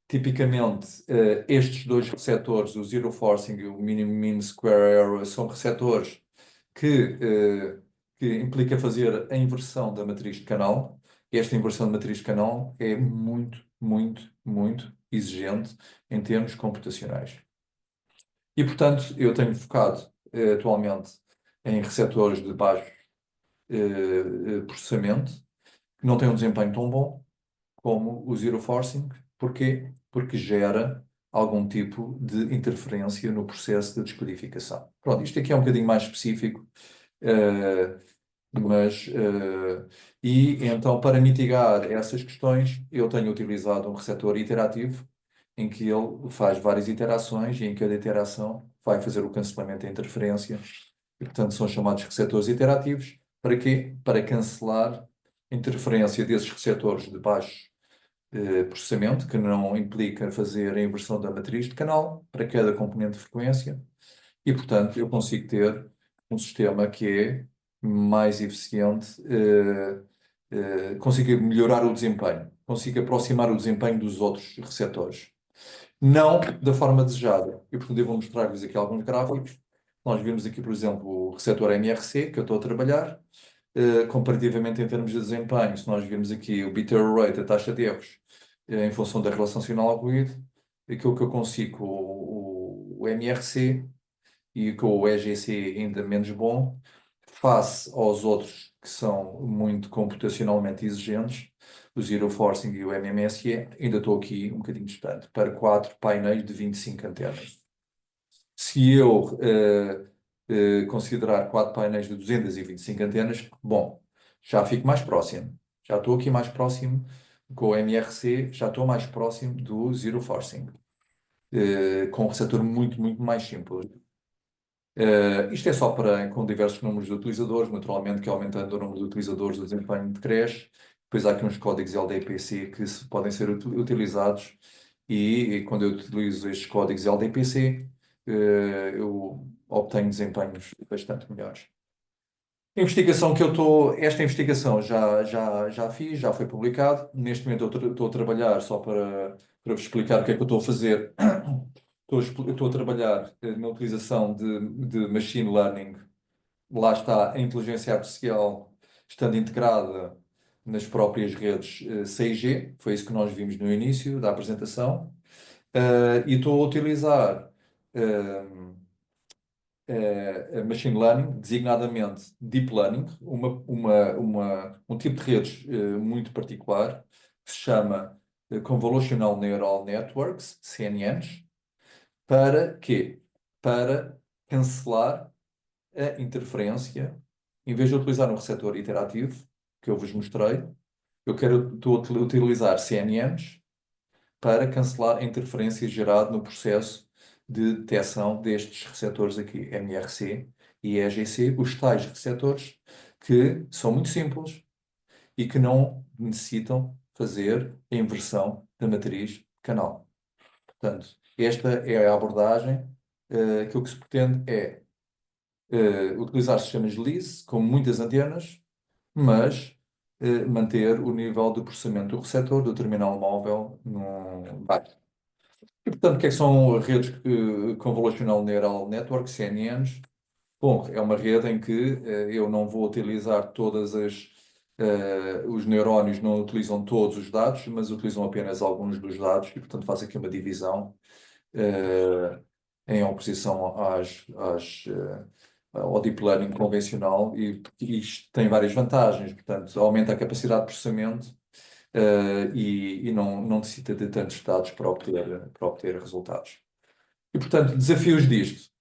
Tipicamente, estes dois receptores, o Zero Forcing e o Minimum Mean Square Error, são receptores que implica fazer a inversão da matriz de canal. Esta inversão de matriz de canal é muito, muito, muito exigente em termos computacionais. E, portanto, eu tenho focado atualmente em receptores de baixo processamento, que não têm um desempenho tão bom como o Zero Forcing. Porquê? Porque gera algum tipo de interferência no processo de descodificação. Pronto, isto aqui é um bocadinho mais específico, eh, mas, e então, para mitigar essas questões, eu tenho utilizado um receptor iterativo, em que ele faz várias iterações e em cada iteração vai fazer o cancelamento da interferência. E, portanto, são chamados receptores iterativos. Para quê? Para cancelar a interferência desses receptores de baixo processamento, que não implica fazer a inversão da matriz de canal para cada componente de frequência. E, portanto, eu consigo ter um sistema que é mais eficiente, consigo melhorar o desempenho, consigo aproximar o desempenho dos outros receptores. Não da forma desejada. E, portanto, eu vou mostrar-vos aqui alguns gráficos. Nós vimos aqui, por exemplo, o receptor MRC, que eu estou a trabalhar, comparativamente em termos de desempenho. Se nós virmos aqui o bit error rate, a taxa de erros, em função da relação sinal-ruído, aquilo que eu consigo com o MRC e com o EGC ainda menos bom, face aos outros que são muito computacionalmente exigentes, o Zero Forcing e o MMSE, ainda estou aqui um bocadinho distante, para 4 painéis de 25 antenas. Se eu considerar 4 painéis de 225 antenas, bom, já fico mais próximo. Já estou aqui mais próximo com o MRC, já estou mais próximo do Zero Forcing, com um receptor muito, muito mais simples. Isto é só para com diversos números de utilizadores, naturalmente que aumentando o número de utilizadores o desempenho decresce. Depois há aqui uns códigos LDPC que podem ser utilizados e quando eu utilizo estes códigos LDPC, eu obtenho desempenhos bastante melhores. A investigação que eu estou, esta investigação já fiz, já foi publicado. Neste momento eu estou a trabalhar só para vos explicar o que é que eu estou a fazer. Estou a trabalhar na utilização de machine learning. Lá está a inteligência artificial estando integrada nas próprias redes 6G, foi isso que nós vimos no início da apresentação. E estou a utilizar machine learning, designadamente deep learning, um tipo de redes muito particular que se chama Convolutional Neural Networks, CNNs, para quê? Para cancelar a interferência, em vez de utilizar um receptor iterativo, que eu vos mostrei, estou a utilizar CNNs para cancelar a interferência gerada no processo de detecção destes receptores aqui, MRC e EGC, os tais receptores que são muito simples e que não necessitam fazer a inversão da matriz canal. Portanto, esta é a abordagem. Que o que se pretende é utilizar sistemas de LIS com muitas antenas, mas manter o nível de processamento do receptor do terminal móvel baixo. E, portanto, o que é que são redes Convolutional Neural Network, CNNs? Bom, é uma rede em que eu não vou utilizar os neurónios não utilizam todos os dados, mas utilizam apenas alguns dos dados e, portanto, faço aqui uma divisão eh, em oposição ao deep learning convencional e isto tem várias vantagens, portanto, aumenta a capacidade de processamento e não necessita de tantos dados para obter resultados. E, portanto, desafios disto.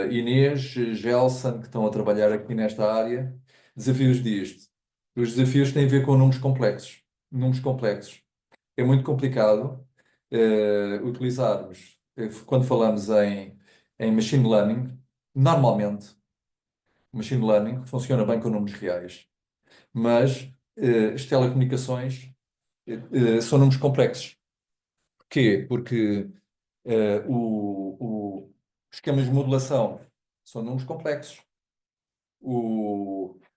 Inês, Gelson, que estão a trabalhar aqui nesta área, desafios disto. Os desafios têm a ver com números complexos. Números complexos. É muito complicado utilizarmos, quando falamos em machine learning, normalmente, machine learning funciona bem com números reais, mas as telecomunicações são números complexos. Porquê? Porque os esquemas de modulação são números complexos.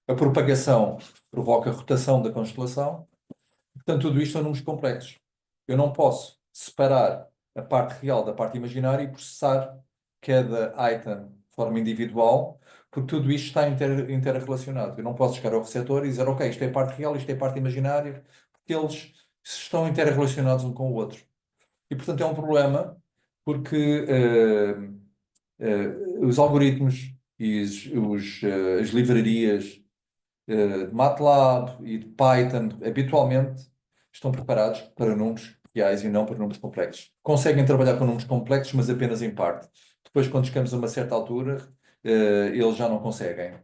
A propagação provoca rotação da constelação. Portanto, tudo isto são números complexos. Eu não posso separar a parte real da parte imaginária e processar cada item de forma individual, porque tudo isto está interrelacionado. Eu não posso chegar ao receptor e dizer, ok, isto é a parte real, isto é a parte imaginária, porque eles estão interrelacionados um com o outro. E, portanto, é um problema, porque os algoritmos e as livrarias de MATLAB e de Python habitualmente estão preparados para números reais e não para números complexos. Conseguem trabalhar com números complexos, mas apenas em parte. Depois, quando chegamos a uma certa altura, eles já não conseguem.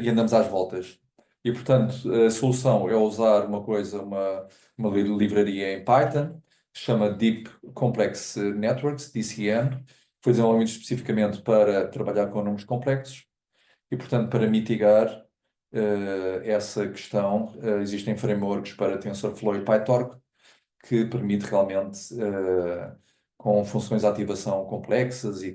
E andamos às voltas. E, portanto, a solução é usar uma livraria em Python, que se chama Deep Complex Networks, DCN, foi desenvolvido especificamente para trabalhar com números complexos e, portanto, para mitigar essa questão, existem frameworks para TensorFlow e PyTorch que permite realmente, com funções de ativação complexas e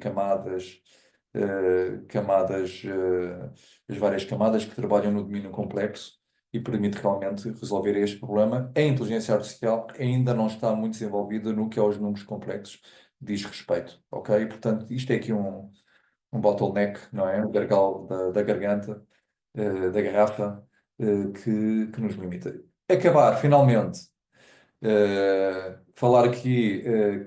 as várias camadas que trabalham no domínio complexo e permite realmente resolver este problema. A inteligência artificial ainda não está muito desenvolvida no que aos números complexos diz respeito, ok? Portanto, isto é aqui um bottleneck, não é? Um gargalo da garganta, da garrafa, que nos limita. Acabar, finalmente, falar aqui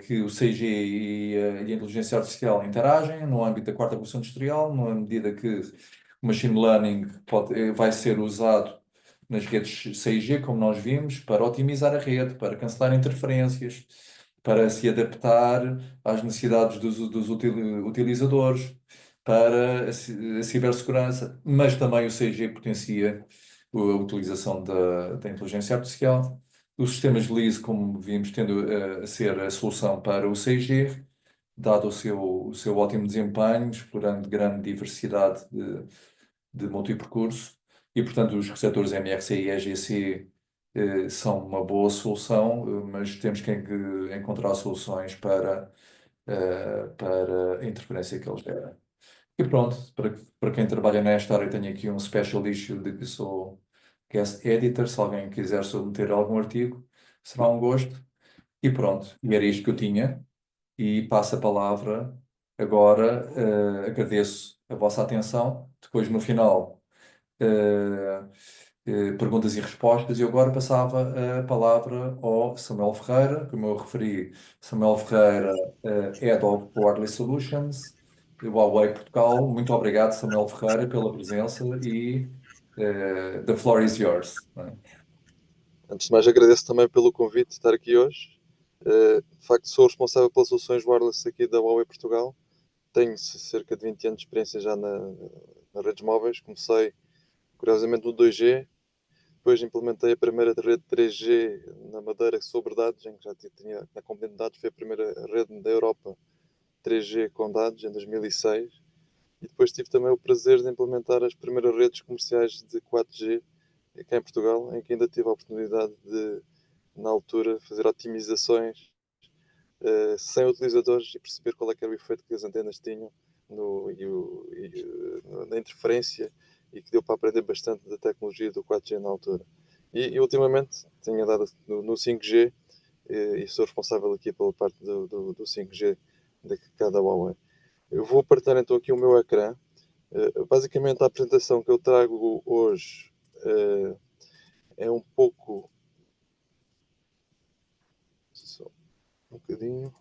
que o 6G e a inteligência artificial interagem no âmbito da quarta revolução industrial, na medida que o machine learning vai ser usado nas redes 6G, como nós vimos, para otimizar a rede, para cancelar interferências, para se adaptar às necessidades dos utilizadores, para a cibersegurança, mas também o 6G potencia a utilização da inteligência artificial. Os sistemas de LIS, como vimos, tendo a ser a solução para o 6G, dado o seu ótimo desempenho, explorando grande diversidade de multipercurso, e, portanto, os receptores MRC e EGC são uma boa solução, mas temos que encontrar soluções para a interferência que eles gerem. E pronto, para quem trabalha nesta área, tenho aqui um special issue de que sou guest editor. Se alguém quiser submeter algum artigo, será um gosto. E pronto, e era isto que eu tinha. E passo a palavra agora. Agradeço a vossa atenção. Depois, no final, eh, perguntas e respostas. E eu agora passava a palavra ao Samuel Ferreira, como eu referi. Samuel Ferreira, Head of Wireless Solutions, de Huawei Portugal. Muito obrigado, Samuel Ferreira, pela presença e the floor is yours. Antes de mais, agradeço também pelo convite de estar aqui hoje. De facto, sou responsável pelas soluções wireless aqui da Huawei Portugal. Tenho cerca de 20 anos de experiência já nas redes móveis. Comecei, curiosamente, no 2G. Depois implementei a primeira rede 3G na Madeira sobre dados, em que já tinha na componente de dados. Foi a primeira rede da Europa 3G com dados, em 2006. E depois tive também o prazer de implementar as primeiras redes comerciais de 4G cá em Portugal, em que ainda tive a oportunidade de, na altura, fazer otimizações sem utilizadores e perceber qual é que era o efeito que as antenas tinham na interferência, e que deu para aprender bastante da tecnologia do 4G na altura. E ultimamente tenho andado no 5G e sou responsável aqui pela parte do 5G de cada Huawei. Eu vou partilhar então aqui o meu ecrã. Basicamente a apresentação que eu trago hoje é um pouco... Só um bocadinho.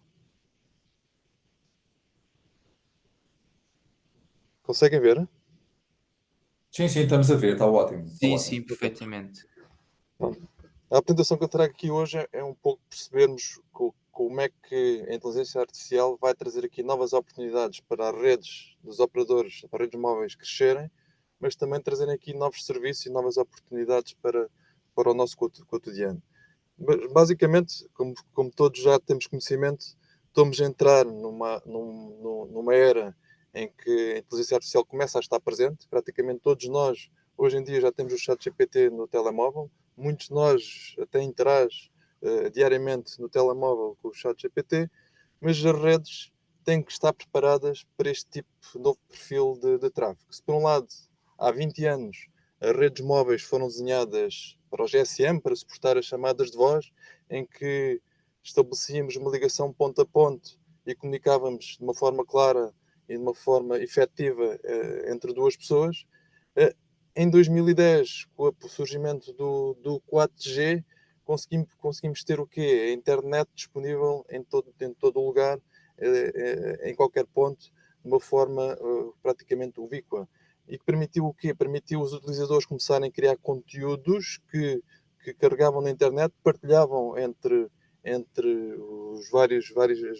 Conseguem ver? Sim, sim, estamos a ver, está ótimo, está Sim, ótimo. sim, perfeitamente. A apresentação que eu trago aqui hoje é um pouco percebermos como é que a inteligência artificial vai trazer aqui novas oportunidades para as redes dos operadores, para as redes móveis crescerem, mas também trazerem aqui novos serviços e novas oportunidades para o nosso cotidiano. Basicamente, como todos já temos conhecimento, estamos a entrar numa era em que a inteligência artificial começa a estar presente. Praticamente todos nós, hoje em dia, já temos o ChatGPT no telemóvel. Muitos de nós até interagem diariamente no telemóvel com o ChatGPT, mas as redes têm que estar preparadas para este tipo de novo perfil de tráfego. Se, por um lado, há 20 anos, as redes móveis foram desenhadas para o GSM, para suportar as chamadas de voz, em que estabelecíamos uma ligação ponto a ponto e comunicávamos de uma forma clara e de uma forma efetiva entre duas pessoas. Em 2010, com o surgimento do 4G, conseguimos ter o quê? A internet disponível em todo o lugar, em qualquer ponto, de uma forma praticamente ubíqua. E que permitiu o quê? Permitiu os utilizadores começarem a criar conteúdos que carregavam na internet, partilhavam entre as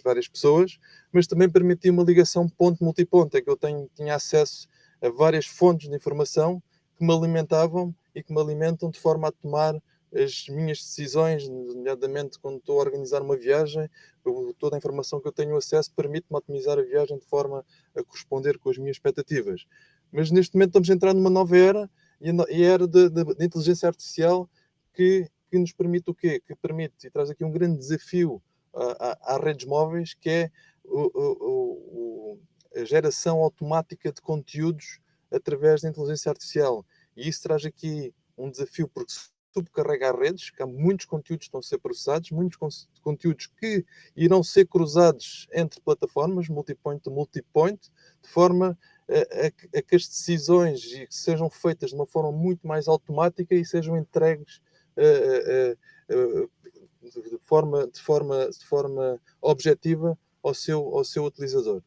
várias pessoas, mas também permitiu uma ligação ponto-multiponto, em que eu tinha acesso a várias fontes de informação que me alimentavam e que me alimentam de forma a tomar as minhas decisões, nomeadamente quando estou a organizar uma viagem. Toda a informação que eu tenho acesso permite-me otimizar a viagem de forma a corresponder com as minhas expectativas. Mas neste momento estamos a entrar numa nova era, e a era da inteligência artificial que nos permite o quê? Que permite e traz aqui um grande desafio às redes móveis, que é a geração automática de conteúdos através da inteligência artificial. E isso traz aqui um desafio, porque se subcarrega as redes, que há muitos conteúdos que estão a ser processados, muitos conteúdos que irão ser cruzados entre plataformas, multipoint to multipoint, de forma a que as decisões sejam feitas de uma forma muito mais automática e sejam entregues de forma objetiva ao seu utilizador.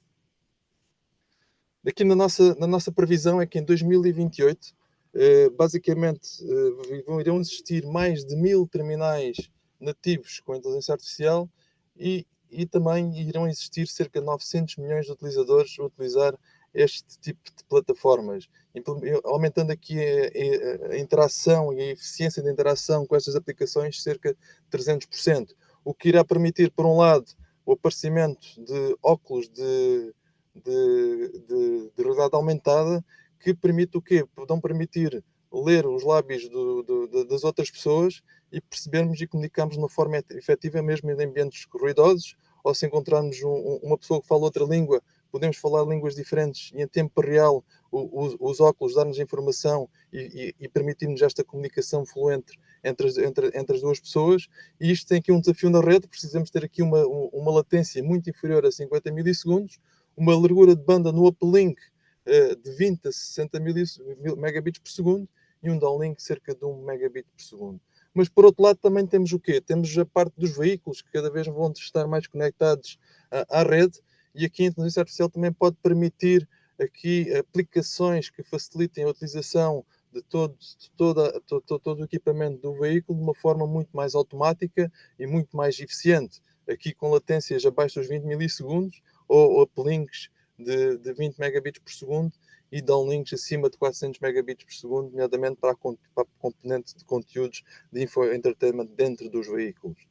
Aqui na nossa previsão é que em 2028 Basicamente, irão existir mais de 1000 terminais nativos com inteligência artificial e também irão existir cerca de 900 milhões de utilizadores a utilizar este tipo de plataformas, aumentando aqui a interação e a eficiência da interação com estas aplicações cerca de 300%, o que irá permitir, por um lado, o aparecimento de óculos de realidade aumentada que permite o quê? Vão permitir ler os lábios das outras pessoas e percebermos e comunicarmos de uma forma efetiva, mesmo em ambientes ruidosos, ou se encontrarmos uma pessoa que fala outra língua, podemos falar línguas diferentes e em tempo real os óculos dar-nos informação e permitir-nos esta comunicação fluente entre as duas pessoas. E isto tem aqui um desafio na rede, precisamos ter aqui uma latência muito inferior a 50 milissegundos, uma largura de banda no uplink de 20 a 60 megabits por segundo e um downlink de cerca de 1 megabit por segundo. Mas, por outro lado, também temos o quê? Temos a parte dos veículos, que cada vez vão estar mais conectados à rede, e aqui a inteligência artificial também pode permitir aqui aplicações que facilitem a utilização de todo o equipamento do veículo de uma forma muito mais automática e muito mais eficiente, aqui com latências abaixo dos 20 milissegundos ou uplinks de 20 megabits por segundo e downlinks acima de 400 megabits por segundo, nomeadamente para a componente de conteúdos de infoentertainment dentro dos veículos.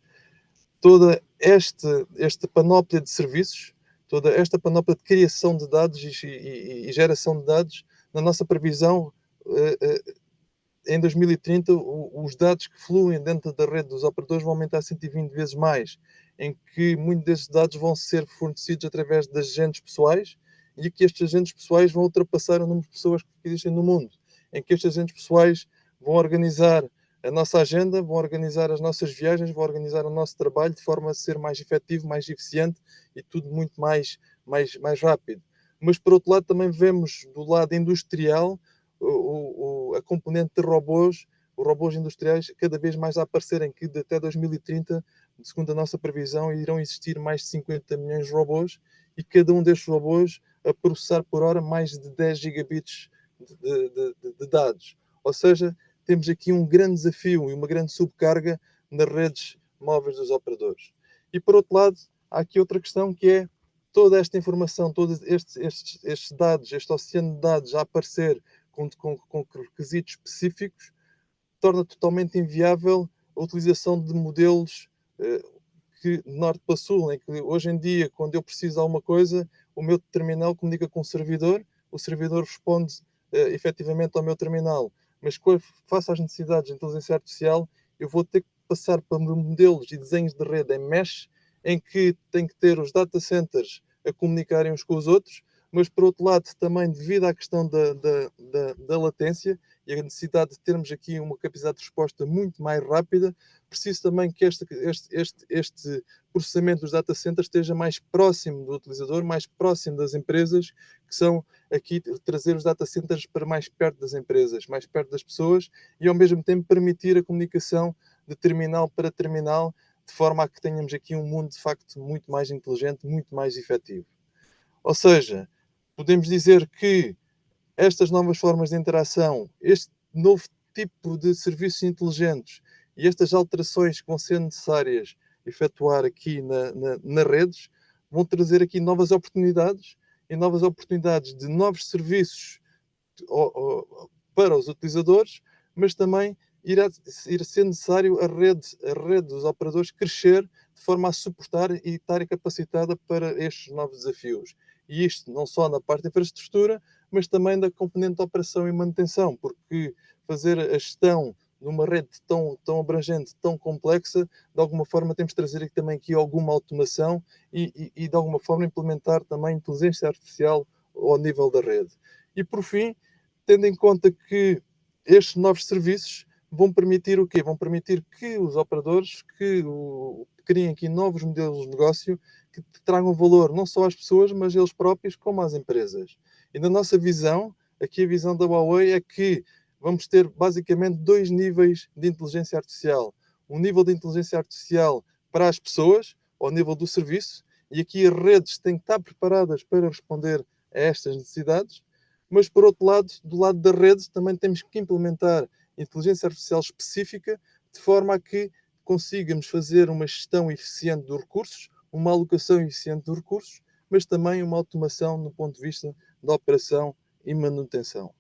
Toda esta panóplia de serviços, toda esta panóplia de criação de dados e geração de dados, na nossa previsão, em 2030, os dados que fluem dentro da rede dos operadores vão aumentar 120 vezes mais, em que muitos desses dados vão ser fornecidos através de agentes pessoais e que estes agentes pessoais vão ultrapassar o número de pessoas que existem no mundo, em que estes agentes pessoais vão organizar a nossa agenda, vão organizar as nossas viagens, vão organizar o nosso trabalho de forma a ser mais efetivo, mais eficiente e tudo muito mais rápido. Mas, por outro lado, também vemos do lado industrial a componente de robôs, os robôs industriais cada vez mais a aparecerem, que até 2030, segundo a nossa previsão, irão existir mais de 50 milhões de robôs e cada um destes robôs a processar por hora mais de 10 gigabits de dados. Ou seja, temos aqui um grande desafio e uma grande subcarga nas redes móveis dos operadores. E por outro lado, há aqui outra questão que é toda esta informação, todos estes dados, este oceano de dados a aparecer com requisitos específicos, torna totalmente inviável a utilização de modelos que de norte para sul, em que hoje em dia, quando eu preciso de alguma coisa, o meu terminal comunica com o servidor responde efetivamente ao meu terminal. Mas face às necessidades de inteligência artificial, eu vou ter que passar para modelos e desenhos de rede em mesh, em que tem que ter os data centers a comunicarem uns com os outros, mas por outro lado também devido à questão da latência e a necessidade de termos aqui uma capacidade de resposta muito mais rápida, preciso também que este processamento dos data centers esteja mais próximo do utilizador, mais próximo das empresas, que são aqui trazer os data centers para mais perto das empresas, mais perto das pessoas e ao mesmo tempo permitir a comunicação de terminal para terminal, de forma a que tenhamos aqui um mundo de facto muito mais inteligente, muito mais efetivo. Ou seja, podemos dizer que estas novas formas de interação, este novo tipo de serviços inteligentes e estas alterações que vão ser necessárias efetuar aqui nas redes, vão trazer aqui novas oportunidades e novas oportunidades de novos serviços para os utilizadores, mas também irá ser necessário a rede dos operadores crescer de forma a suportar e estar capacitada para estes novos desafios. E isto não só na parte de infraestrutura, mas também da componente de operação e manutenção, porque fazer a gestão numa rede tão abrangente, tão complexa, de alguma forma temos de trazer aqui também alguma automação e de alguma forma implementar também inteligência artificial ao nível da rede. E por fim, tendo em conta que estes novos serviços vão permitir o quê? Vão permitir que os operadores criem aqui novos modelos de negócio que tragam valor não só às pessoas, mas eles próprios, como às empresas. E na nossa visão, aqui a visão da Huawei é que vamos ter basicamente dois níveis de inteligência artificial. Um nível de inteligência artificial para as pessoas, ao nível do serviço, e aqui as redes têm que estar preparadas para responder a estas necessidades, Mas, por outro lado, do lado da rede, também temos que implementar inteligência artificial específica, de forma a que consigamos fazer uma gestão eficiente dos recursos, uma alocação eficiente dos recursos, mas também uma automação no ponto de vista da operação e manutenção.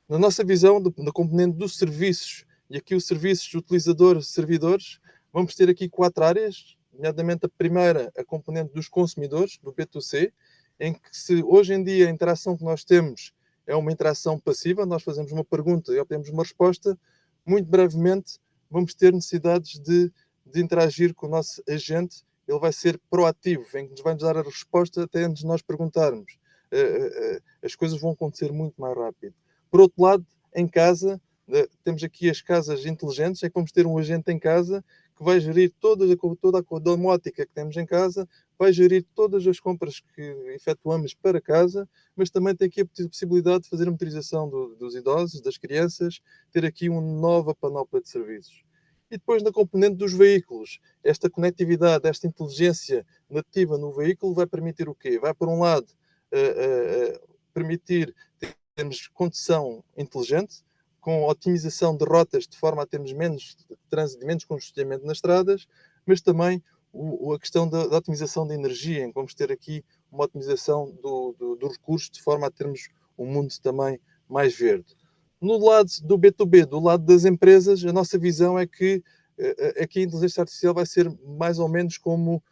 Na nossa visão da componente dos serviços, e aqui os serviços utilizador-servidores, vamos ter aqui 4 áreas, nomeadamente a primeira, a componente dos consumidores, do B2C, em que se hoje em dia a interação que nós temos é uma interação passiva, nós fazemos uma pergunta e obtemos uma resposta, muito brevemente vamos ter necessidades de interagir com o nosso agente, ele vai ser proativo, em que nos vai dar a resposta até antes de nós perguntarmos. As coisas vão acontecer muito mais rápido. Por outro lado, em casa, temos aqui as casas inteligentes, é que vamos ter um agente em casa que vai gerir toda a domótica que temos em casa, vai gerir todas as compras que efetuamos para casa, mas também tem aqui a possibilidade de fazer a monitorização dos idosos, das crianças, ter aqui uma nova panóplia de serviços. E depois na componente dos veículos, esta conectividade, esta inteligência nativa no veículo vai permitir o quê? Vai, por um lado, permitir termos condução inteligente, com otimização de rotas, de forma a termos menos trânsito, menos congestionamento nas estradas, mas também a questão da otimização de energia, em que vamos ter aqui uma otimização do recurso, de forma a termos um mundo também mais verde. No lado do B2B, do lado das empresas, a nossa visão é que aqui a inteligência artificial vai ser mais ou menos como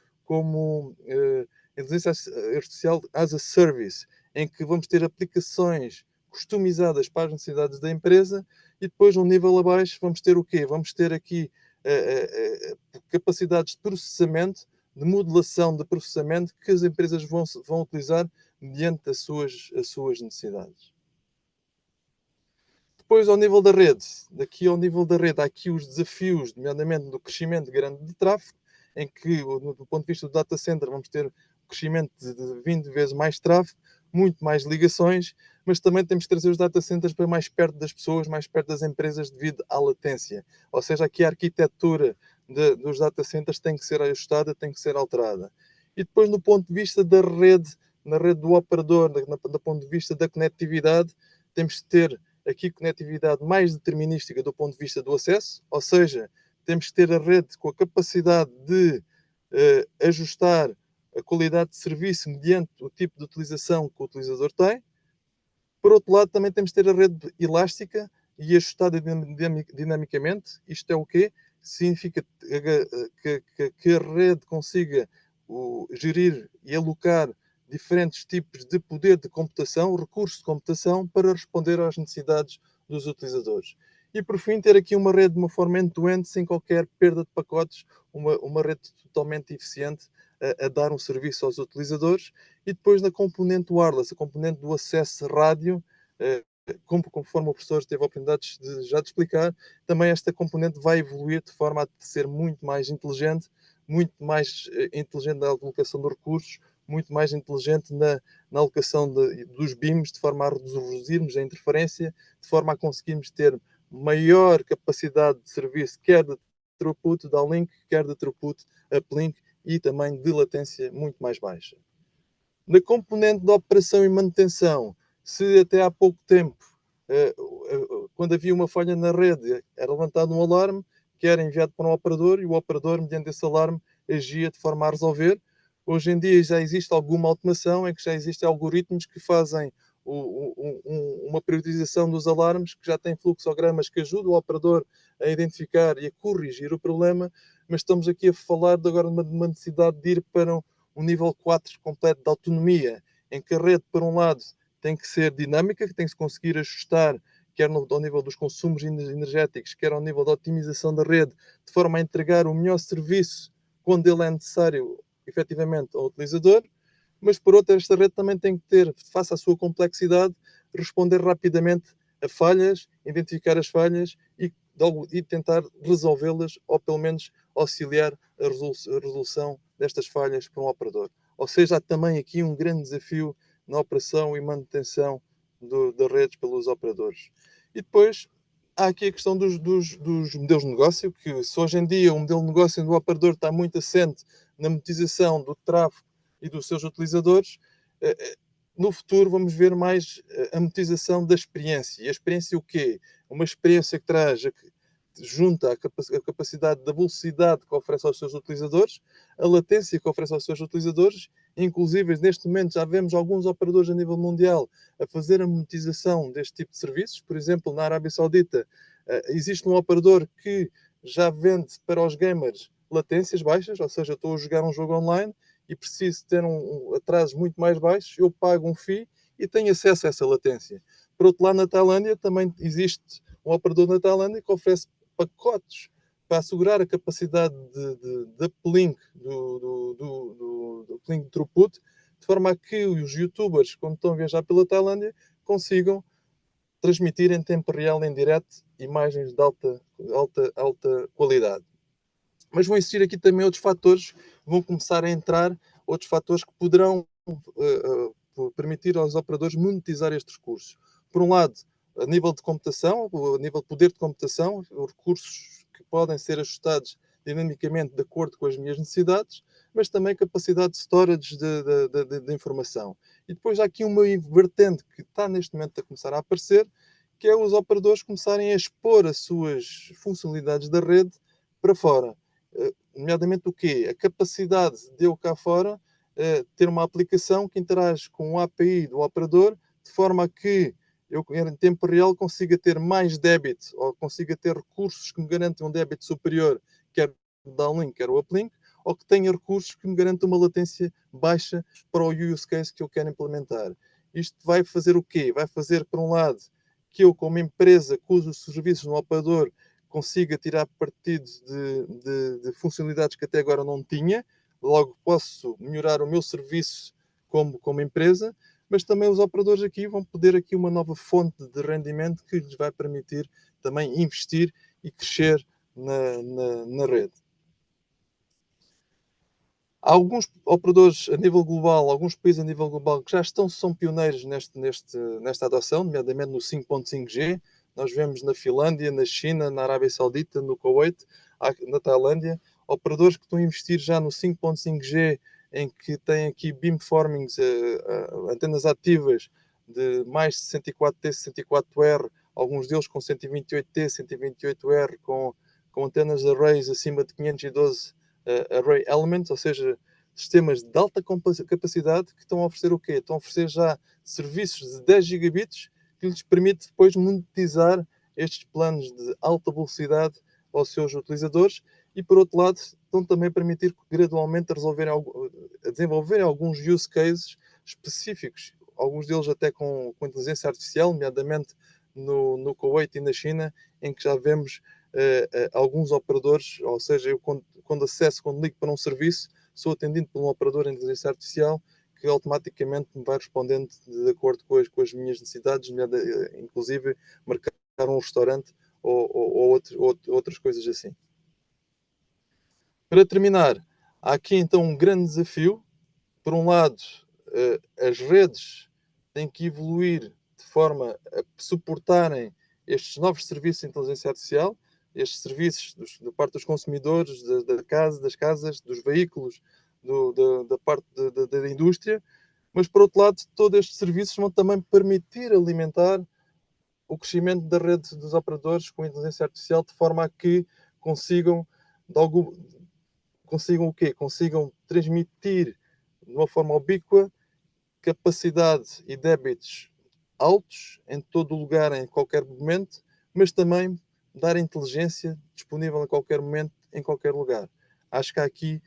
inteligência artificial as a service, em que vamos ter aplicações customizadas para as necessidades da empresa e depois, um nível abaixo, vamos ter o quê? Vamos ter aqui capacidades de processamento, de modelação de processamento que as empresas vão utilizar mediante as suas necessidades. Depois, ao nível da rede, daqui ao nível da rede, há aqui os desafios, nomeadamente do crescimento grande de tráfego, em que, do ponto de vista do data center, vamos ter crescimento de 20 vezes mais tráfego, muito mais ligações, mas também temos que trazer os data centers para mais perto das pessoas, mais perto das empresas devido à latência. Ou seja, aqui a arquitetura dos data centers tem que ser ajustada, tem que ser alterada. E depois, no ponto de vista da rede, na rede do operador, do ponto de vista da conectividade, temos que ter aqui conectividade mais determinística do ponto de vista do acesso, ou seja, temos que ter a rede com a capacidade de ajustar a qualidade de serviço mediante o tipo de utilização que o utilizador tem. Por outro lado, também temos que ter a rede elástica e ajustada dinamicamente. Isto é o quê? Significa que a rede consiga gerir e alocar diferentes tipos de poder de computação, recursos de computação, para responder às necessidades dos utilizadores. E, por fim, ter aqui uma rede de uma forma end-to-end, sem qualquer perda de pacotes, uma rede totalmente eficiente a dar um serviço aos utilizadores. E depois, na componente wireless, a componente do acesso rádio, conforme o professor teve a oportunidade de explicar, também esta componente vai evoluir de forma a ser muito mais inteligente na alocação de recursos, muito mais inteligente na alocação dos BIMs, de forma a reduzirmos a interferência, de forma a conseguirmos ter maior capacidade de serviço, quer de throughput downlink, quer de throughput uplink, e também de latência muito mais baixa. Na componente de operação e manutenção, se até há pouco tempo, quando havia uma falha na rede, era levantado um alarme que era enviado para um operador e o operador, mediante esse alarme, agia de forma a resolver. Hoje em dia já existe alguma automação, em que já existem algoritmos que fazem uma priorização dos alarmes, que já têm fluxogramas que ajudam o operador a identificar e a corrigir o problema, mas estamos aqui a falar de agora de uma necessidade de ir para um nível 4 completo de autonomia, em que a rede, por um lado, tem que ser dinâmica, que tem que se conseguir ajustar, quer ao nível dos consumos energéticos, quer ao nível da otimização da rede, de forma a entregar o melhor serviço quando ele é necessário, efetivamente, ao utilizador. Mas, por outro, esta rede também tem que ter, face à sua complexidade, responder rapidamente a falhas, identificar as falhas e tentar resolvê-las, ou pelo menos auxiliar a resolução destas falhas para um operador. Ou seja, há também aqui um grande desafio na operação e manutenção das redes pelos operadores. E depois há aqui a questão dos modelos de negócio, que se hoje em dia o modelo de negócio do operador está muito assente na monetização do tráfego e dos seus utilizadores, no futuro vamos ver mais a monetização da experiência. E a experiência o quê? Uma experiência que traz, junta a capacidade da velocidade que oferece aos seus utilizadores, a latência que oferece aos seus utilizadores. Inclusive, neste momento, já vemos alguns operadores a nível mundial a fazer a monetização deste tipo de serviços. Por exemplo, na Arábia Saudita, existe um operador que já vende para os gamers latências baixas, ou seja, estou a jogar um jogo online e preciso ter atrasos muito mais baixos, eu pago um FII e tenho acesso a essa latência. Por outro lado, na Tailândia também existe um operador na Tailândia que oferece pacotes para assegurar a capacidade de uplink, do uplink throughput, de forma a que os youtubers, quando estão a viajar pela Tailândia, consigam transmitir em tempo real, em direto, imagens de alta qualidade. Mas vão existir aqui também outros fatores, vão começar a entrar outros fatores que poderão permitir aos operadores monetizar estes recursos. Por um lado, a nível de computação, a nível de poder de computação, os recursos que podem ser ajustados dinamicamente de acordo com as minhas necessidades, mas também capacidade de storage de informação. E depois há aqui uma vertente que está neste momento a começar a aparecer, que é os operadores começarem a expor as suas funcionalidades da rede para fora. Nomeadamente o quê? A capacidade de eu cá fora ter uma aplicação que interage com o API do operador, de forma a que eu, em tempo real, consiga ter mais débito, ou consiga ter recursos que me garantem um débito superior, quer o downlink, quer o uplink, ou que tenha recursos que me garantam uma latência baixa para o use case que eu quero implementar. Isto vai fazer o quê? Vai fazer, por um lado, que eu, como empresa que uso os serviços no operador, consiga tirar partido de funcionalidades que até agora não tinha, logo posso melhorar o meu serviço como empresa, mas também os operadores aqui vão poder aqui uma nova fonte de rendimento que lhes vai permitir também investir e crescer na rede. Há alguns operadores a nível global, alguns países a nível global que já são pioneiros nesta adoção, nomeadamente no 5.5G. Nós vemos na Finlândia, na China, na Arábia Saudita, no Kuwait, na Tailândia, operadores que estão a investir já no 5.5G, em que têm aqui beamformings, antenas ativas de mais de 64T, 64R, alguns deles com 128T, 128R, com antenas de arrays acima de 512 array elements, ou seja, sistemas de alta capacidade que estão a oferecer o quê? Estão a oferecer já serviços de 10 gigabits que lhes permite depois monetizar estes planos de alta velocidade aos seus utilizadores e, por outro lado, estão também a permitir gradualmente a desenvolverem alguns use cases específicos, alguns deles até com inteligência artificial, nomeadamente no Kuwait e na China, em que já vemos alguns operadores, ou seja, eu quando ligo para um serviço, sou atendido por um operador de inteligência artificial que automaticamente me vai respondendo de acordo com as minhas necessidades, inclusive marcar um restaurante ou outras coisas assim. Para terminar, há aqui então um grande desafio. Por um lado, as redes têm que evoluir de forma a suportarem estes novos serviços de inteligência artificial, estes serviços da parte dos consumidores, das casas, dos veículos, da parte da indústria, mas por outro lado, todos estes serviços vão também permitir alimentar o crescimento da rede dos operadores com inteligência artificial, de forma a que consigam, consigam o quê? Consigam transmitir de uma forma ubíqua capacidade e débitos altos em todo o lugar, em qualquer momento, mas também dar inteligência disponível a qualquer momento, em qualquer lugar. Acho que há aqui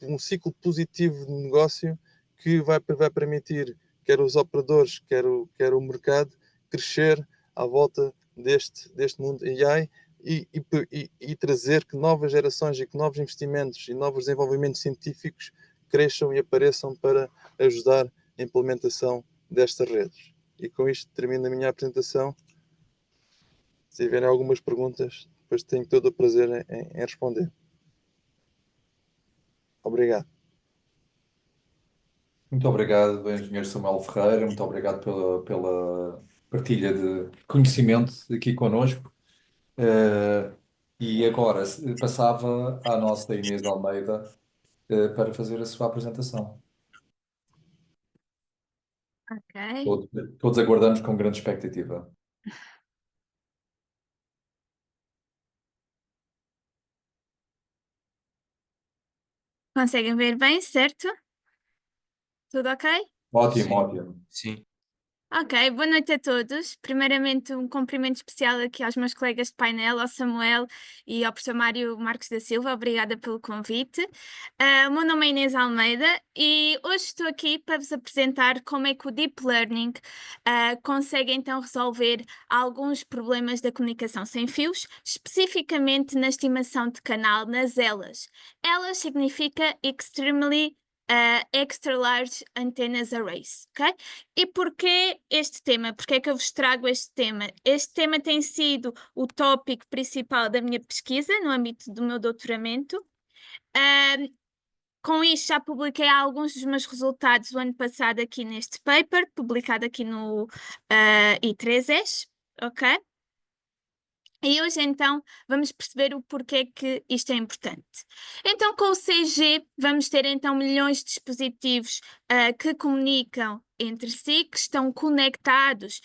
um ciclo positivo de negócio que vai permitir quer os operadores, quer o mercado, crescer à volta deste mundo AI e trazer que novas gerações e que novos investimentos e novos desenvolvimentos científicos cresçam e apareçam para ajudar a implementação destas redes. E com isto termino a minha apresentação. Se tiverem algumas perguntas, depois tenho todo o prazer em responder. Obrigado. Muito obrigado, engenheiro Samuel Ferreira, muito obrigado pela partilha de conhecimento aqui conosco. E agora passava à nossa Inês Almeida, para fazer a sua apresentação. Ok. Todos aguardamos com grande expectativa. Conseguem ver bem, certo? Tudo ok? Ótimo, Sim, ótimo. sim. Ok, boa noite a todos. Primeiramente, um cumprimento especial aqui aos meus colegas de painel, ao Samuel e ao professor Mário Marcos da Silva. Obrigada pelo convite. O meu nome é Inês Almeida e hoje estou aqui para vos apresentar como é que o Deep Learning consegue então resolver alguns problemas da comunicação sem fios, especificamente na estimação de canal nas ELAs. ELAs significa Extremely Extra Large Antennas Arrays, ok? E porquê este tema? Porquê é que eu vos trago este tema? Este tema tem sido o tópico principal da minha pesquisa no âmbito do meu doutoramento. Com isto já publiquei alguns dos meus resultados o ano passado aqui neste paper, publicado aqui no I3S, ok? E hoje então vamos perceber o porquê que isto é importante. Então com o 6G vamos ter então milhões de dispositivos que comunicam entre si, que estão conectados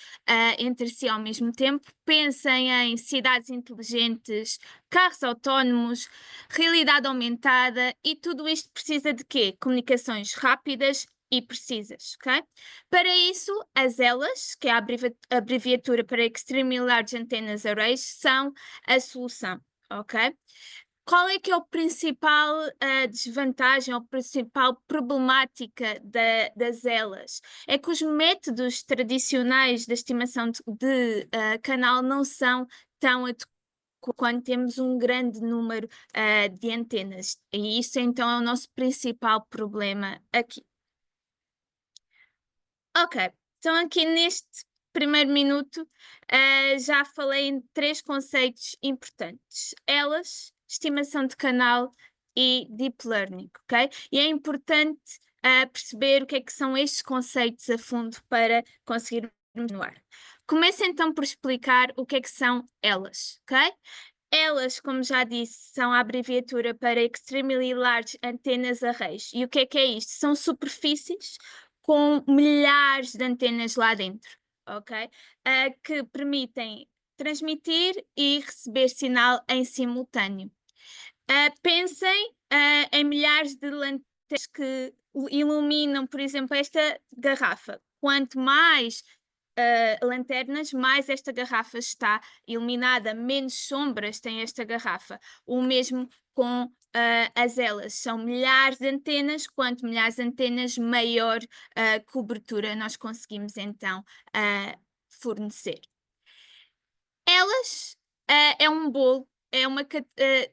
entre si ao mesmo tempo. Pensem em cidades inteligentes, carros autónomos, realidade aumentada e tudo isto precisa de quê? Comunicações rápidas e precisas, ok? Para isso, as ELAs, que é a abreviatura para Extremely Large Antennas Arrays, são a solução, ok? Qual é que é a principal desvantagem, ou a principal problemática das ELAs? É que os métodos tradicionais da estimação de canal não são tão adequados quando temos um grande número de antenas. E isso então é o nosso principal problema aqui. Ok, então aqui neste primeiro minuto já falei em 3 conceitos importantes. Elas, estimação de canal e deep learning, ok? E é importante perceber o que é que são estes conceitos a fundo para conseguirmos continuar. Começo então por explicar o que é que são elas, ok? Elas, como já disse, são a abreviatura para Extremely Large Antennas Arrays. E o que é isto? São superfícies com milhares de antenas lá dentro, ok? Que permitem transmitir e receber sinal em simultâneo. Pensem em milhares de lanternas que iluminam, por exemplo, esta garrafa. Quanto mais lanternas, mais esta garrafa está iluminada, menos sombras tem esta garrafa. O mesmo com as elas. São milhares de antenas, quanto milhares de antenas, maior cobertura nós conseguimos então fornecer. Elas é um bolo,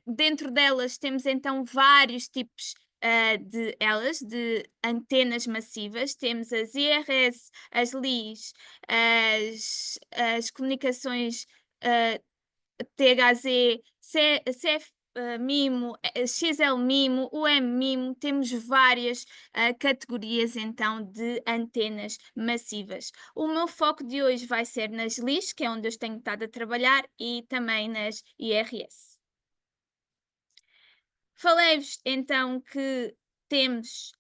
dentro delas temos então vários tipos de elas, de antenas massivas. Temos as IRS, as LIS, as comunicações THZ, CF MIMO, XL MIMO, UM MIMO, temos várias categorias então de antenas massivas. O meu foco de hoje vai ser nas LIS, que é onde eu tenho estado a trabalhar, e também nas IRS. Falei-vos então que temos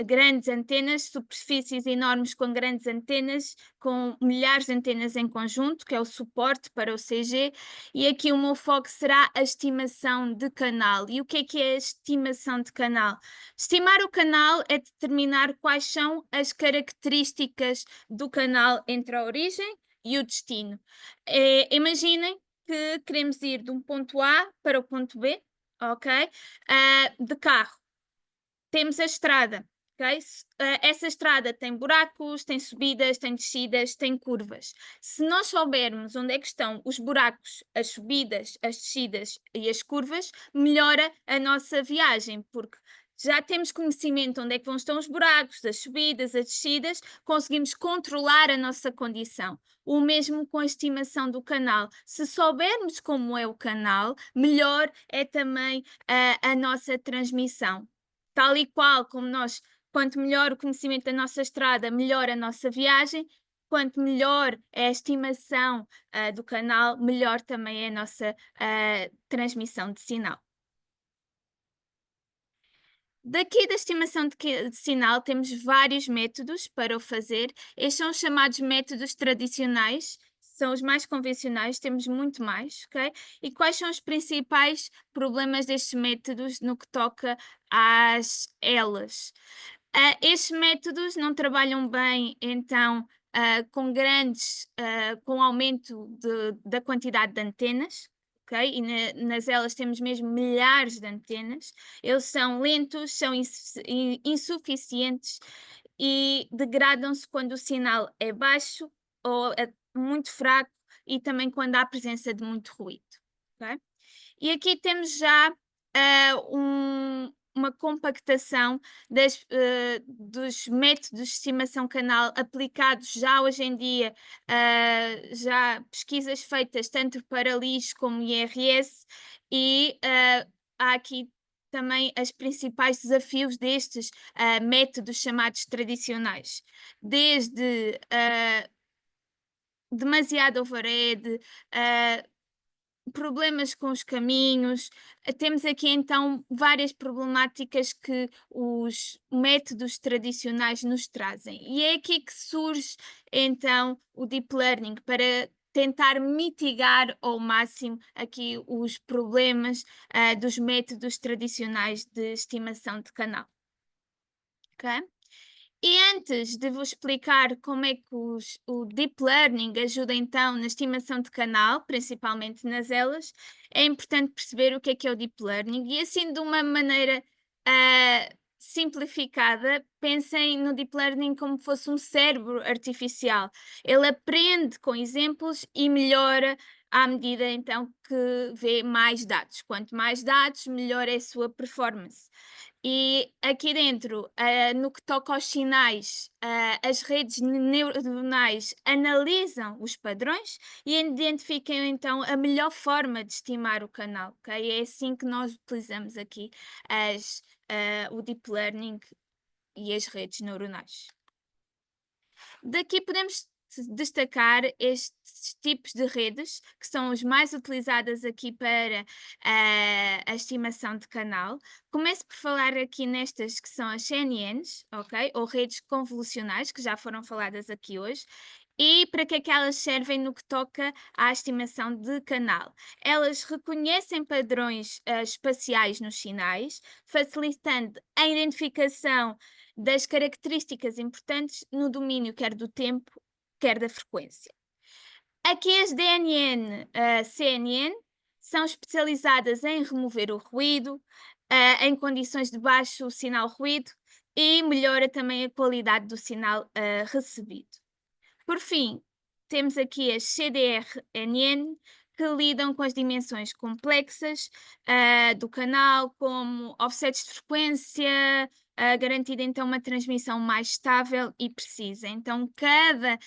grandes antenas, superfícies enormes com grandes antenas, com milhares de antenas em conjunto, que é o suporte para o CG, e aqui o meu foco será a estimação de canal. E o que é a estimação de canal? Estimar o canal é determinar quais são as características do canal entre a origem e o destino. Imaginem que queremos ir de um ponto A para o ponto B, ok? De carro. Temos a estrada, ok? Essa estrada tem buracos, tem subidas, tem descidas, tem curvas. Se nós soubermos onde é que estão os buracos, as subidas, as descidas e as curvas, melhora a nossa viagem, porque já temos conhecimento onde é que vão estar os buracos, as subidas, as descidas, conseguimos controlar a nossa condição. O mesmo com a estimação do canal. Se soubermos como é o canal, melhor é também a nossa transmissão. Tal e qual como nós, quanto melhor o conhecimento da nossa estrada, melhor a nossa viagem, quanto melhor é a estimação do canal, melhor também é a nossa transmissão de sinal. Daqui da estimação de sinal temos vários métodos para o fazer. Estes são os chamados métodos tradicionais, são os mais convencionais, temos muito mais, ok? E quais são os principais problemas destes métodos no que toca às elas? Estes métodos não trabalham bem, então, com aumento da quantidade de antenas, ok? E nas elas temos mesmo milhares de antenas. Eles são lentos, são insuficientes e degradam-se quando o sinal é baixo ou é muito fraco e também quando há presença de muito ruído, ok? E aqui temos já uma compactação dos métodos de estimação canal aplicados já hoje em dia, já pesquisas feitas tanto para LIS como IRS, e há aqui também os principais desafios destes métodos chamados tradicionais, desde demasiado overhead, problemas com os caminhos. Temos aqui então várias problemáticas que os métodos tradicionais nos trazem. E é aqui que surge então o Deep Learning para tentar mitigar ao máximo aqui os problemas dos métodos tradicionais de estimação de canal. Ok? E antes de vos explicar como é que o Deep Learning ajuda então na estimação de canal, principalmente nas elas, é importante perceber o que é o Deep Learning e assim de uma maneira simplificada, pensem no Deep Learning como fosse um cérebro artificial. Ele aprende com exemplos e melhora à medida então que vê mais dados. Quanto mais dados, melhor é a sua performance. E aqui dentro, no que toca aos sinais, as redes neuronais analisam os padrões e identificam então a melhor forma de estimar o canal, ok? É assim que nós utilizamos aqui o Deep Learning e as redes neuronais. Daqui podemos destacar estes tipos de redes, que são os mais utilizadas aqui para a estimação de canal. Começo por falar aqui nestas que são as CNNs, ok? Ou redes convolucionais, que já foram faladas aqui hoje. E para que é que elas servem no que toca à estimação de canal? Elas reconhecem padrões espaciais nos sinais, facilitando a identificação das características importantes no domínio quer do tempo, quer da frequência. Aqui as DNN, CNN, são especializadas em remover o ruído, em condições de baixo sinal ruído, e melhora também a qualidade do sinal recebido. Por fim, temos aqui as CDR-NN, que lidam com as dimensões complexas do canal, como offsets de frequência, garantindo então uma transmissão mais estável e precisa. Então, cada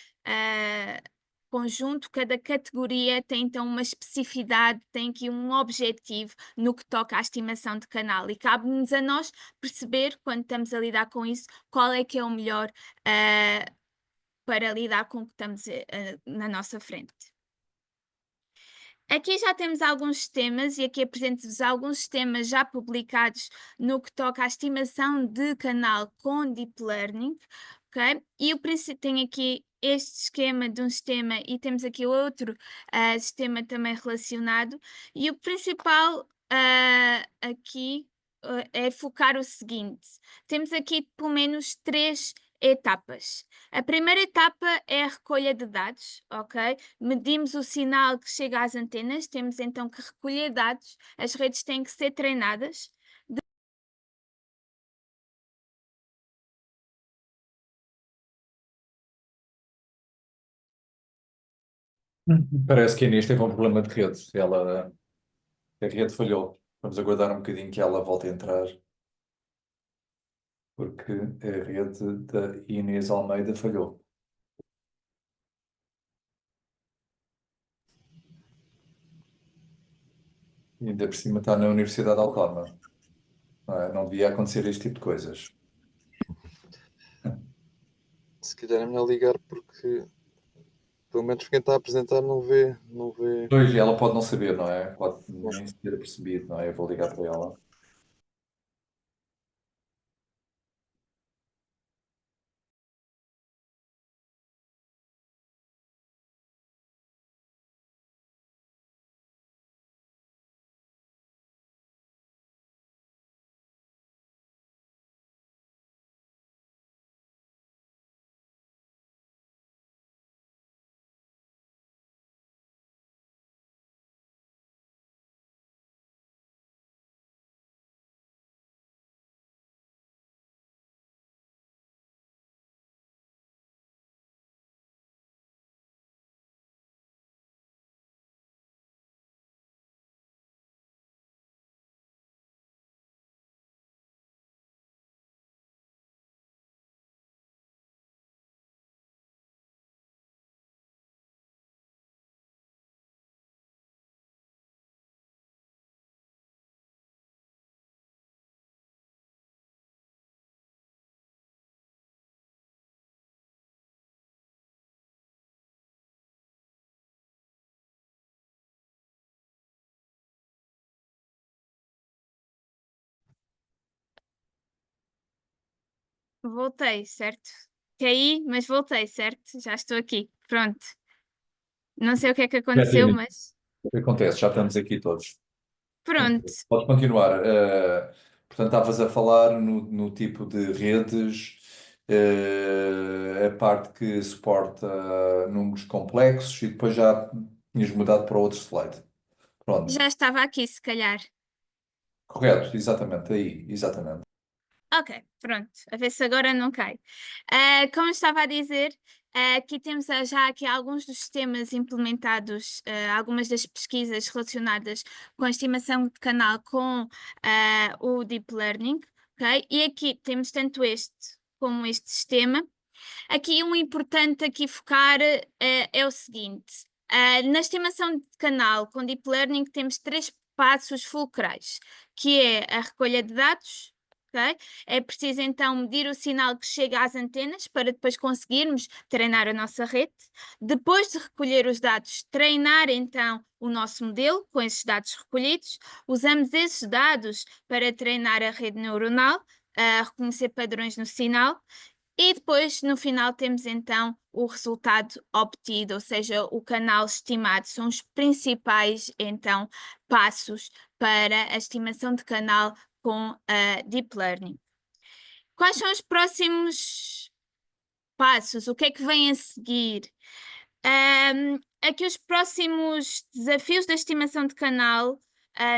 conjunto, cada categoria tem então uma especificidade, tem aqui um objetivo no que toca à estimação de canal, e cabe-nos a nós perceber, quando estamos a lidar com isso, qual é que é o melhor para lidar com o que estamos na nossa frente. Aqui já temos alguns sistemas e aqui apresento-vos alguns sistemas já publicados no que toca à estimação de canal com Deep Learning, ok? E o princípio tem aqui este esquema de um sistema e temos aqui outro sistema também relacionado, e o principal aqui é focar o seguinte: temos aqui pelo menos 3 etapas. A primeira etapa é a recolha de dados, ok? Medimos o sinal que chega às antenas, temos então que recolher dados, as redes têm que ser treinadas. Parece que a Inês teve um problema de rede. A rede falhou. Vamos aguardar um bocadinho que ela volte a entrar, porque a rede da Inês Almeida falhou. E ainda por cima está na Universidade Autónoma. Não é? Não devia acontecer este tipo de coisas. Se calhar é melhor ligar porque pelo menos quem está a apresentar não vê. Pois, ela pode não saber, não é? Pode nem se ter percebido, não é? Eu vou ligar para ela. Voltei, certo? Caí, mas voltei, certo? Já estou aqui. Pronto. Não sei o que é que aconteceu, Beatriz, mas o que acontece? Já estamos aqui todos. pronto. Pode continuar. Portanto, estavas a falar no tipo de redes, a parte que suporta números complexos e depois já tinhas mudado para outro slide. Pronto. Já estava aqui, se calhar. Correto, exatamente, aí, exatamente. Ok, pronto, a ver se agora não cai. Como estava a dizer, aqui temos já aqui alguns dos sistemas implementados, algumas das pesquisas relacionadas com a estimação de canal com o Deep Learning, ok? E aqui temos tanto este como este sistema. Aqui um importante aqui focar é o seguinte, na estimação de canal com Deep Learning temos 3 passos fulcrais, que é a recolha de dados. Ok? É preciso então medir o sinal que chega às antenas para depois conseguirmos treinar a nossa rede. Depois de recolher os dados, treinar então o nosso modelo com esses dados recolhidos. Usamos esses dados para treinar a rede neuronal, a reconhecer padrões no sinal. E depois, no final, temos então o resultado obtido, ou seja, o canal estimado. São os principais, então, passos para a estimação de canal com a Deep Learning. Quais são os próximos passos? O que é que vem a seguir? Aqui os próximos desafios da estimação de canal,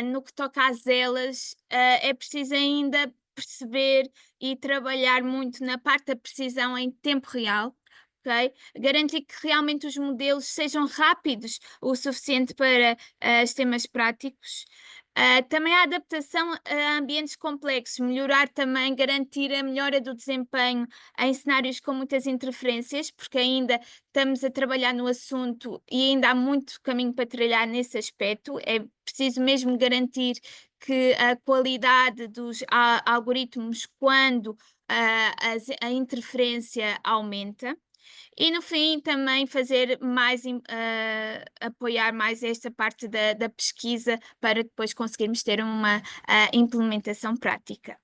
no que toca às elas, é preciso ainda perceber e trabalhar muito na parte da precisão em tempo real. Ok? Garantir que realmente os modelos sejam rápidos o suficiente para os temas práticos. Também a adaptação a ambientes complexos, melhorar também, garantir a melhora do desempenho em cenários com muitas interferências, porque ainda estamos a trabalhar no assunto e ainda há muito caminho para trilhar nesse aspecto. É preciso mesmo garantir que a qualidade dos algoritmos, quando a interferência aumenta. E no fim também fazer mais, apoiar mais esta parte da pesquisa para depois conseguirmos ter uma implementação prática.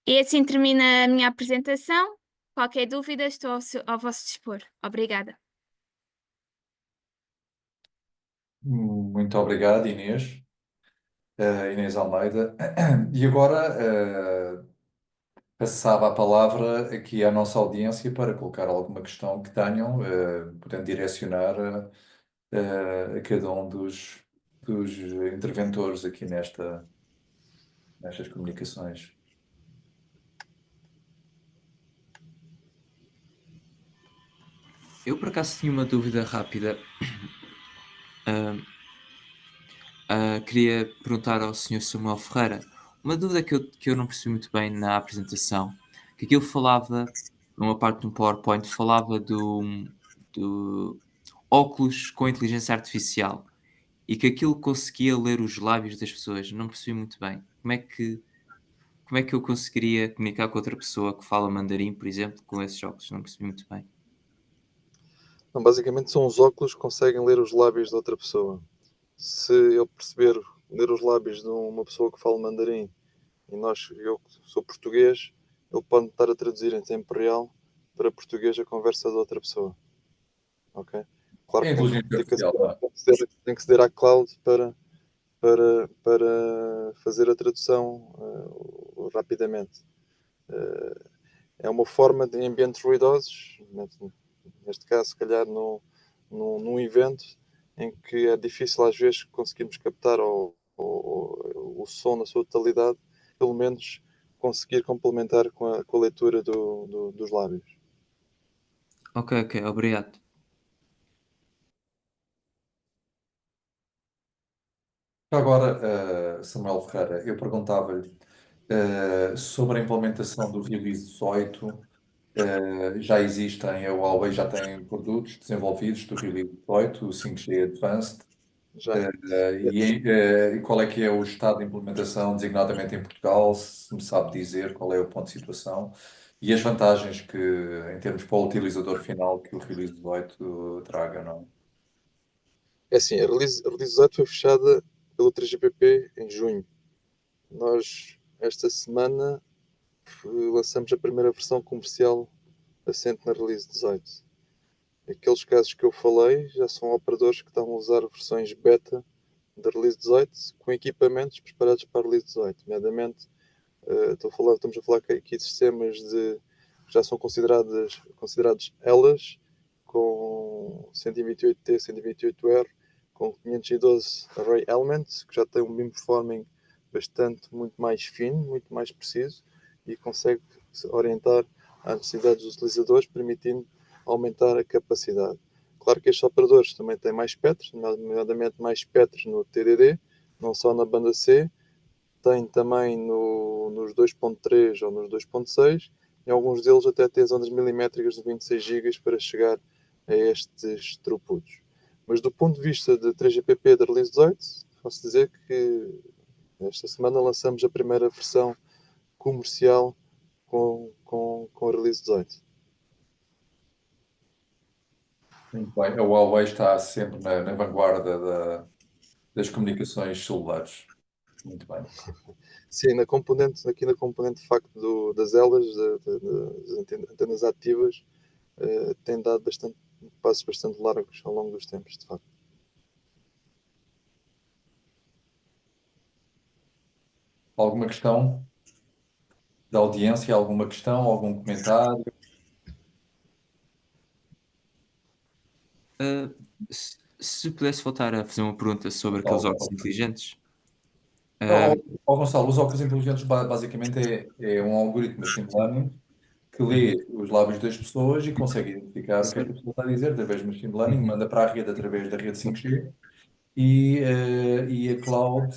E assim termina a minha apresentação. Qualquer dúvida, estou ao vosso dispor. Obrigada. Muito obrigado, Inês. Inês Almeida. E agora, passava a palavra aqui à nossa audiência para colocar alguma questão que tenham, podendo direcionar a cada um dos interventores aqui nestas comunicações. Eu por acaso tinha uma dúvida rápida. Queria perguntar ao Sr. Samuel Ferreira uma dúvida que eu não percebi muito bem na apresentação, que aquilo falava, numa parte de um PowerPoint, falava do óculos com inteligência artificial e que aquilo conseguia ler os lábios das pessoas. Não percebi muito bem. Como é que eu conseguiria comunicar com outra pessoa que fala mandarim, por exemplo, com esses óculos? Não percebi muito bem. Então, basicamente são os óculos que conseguem ler os lábios da outra pessoa. Se eu perceber ler os lábios de uma pessoa que fala mandarim e eu que sou português, ele pode estar a traduzir em tempo real para português a conversa da outra pessoa. Ok? Claro É a que inteligência artificial, não é? tem que ceder à cloud para fazer a tradução rapidamente. É uma forma de ambientes ruidosos, neste caso, se calhar num evento em que é difícil às vezes conseguirmos captar o som na sua totalidade, pelo menos conseguir complementar com a leitura dos lábios. Ok, obrigado. Agora, Samuel Ferreira, eu perguntava-lhe sobre a implementação do Release 18. Já existem, a Huawei já tem produtos desenvolvidos do Release 18, o 5G Advanced. Já. E qual é que é o estado de implementação, designadamente em Portugal, se me sabe dizer qual é o ponto de situação e as vantagens que, em termos para o utilizador final, que o Release 18 traga, não É assim, a release 18 foi fechada pelo 3GPP em junho. Nós, esta semana, lançamos a primeira versão comercial assente na Release 18. Aqueles casos que eu falei já são operadores que estão a usar versões beta da Release 18 com equipamentos preparados para a Release 18, nomeadamente estamos a falar aqui de sistemas que já são considerados elas com 128T, 128R, com 512 Array Elements, que já tem um beamforming muito mais fino, muito mais preciso e consegue se orientar às necessidades dos utilizadores, permitindo aumentar a capacidade. Claro que estes operadores também têm mais espectros, nomeadamente mais espectros no TDD, não só na banda C, tem também nos 2.3 ou nos 2.6, e alguns deles até têm as ondas milimétricas de 26 GB para chegar a estes throughputs. Mas do ponto de vista de 3GPP da Release 18, posso dizer que esta semana lançamos a primeira versão comercial com a Release 18. Muito bem. A Huawei está sempre na vanguarda das comunicações celulares. Muito bem. Sim, aqui na componente de facto das elas, das antenas ativas, tem dado passos bastante largos ao longo dos tempos, de facto. Alguma questão da audiência? Alguma questão? Algum comentário? Se pudesse voltar a fazer uma pergunta sobre aqueles óculos inteligentes. Gonçalo, os óculos inteligentes basicamente é um algoritmo de machine learning que lê os lábios das pessoas e consegue identificar o que é que a pessoa está a dizer através de machine learning, manda para a rede através da rede 5G e a cloud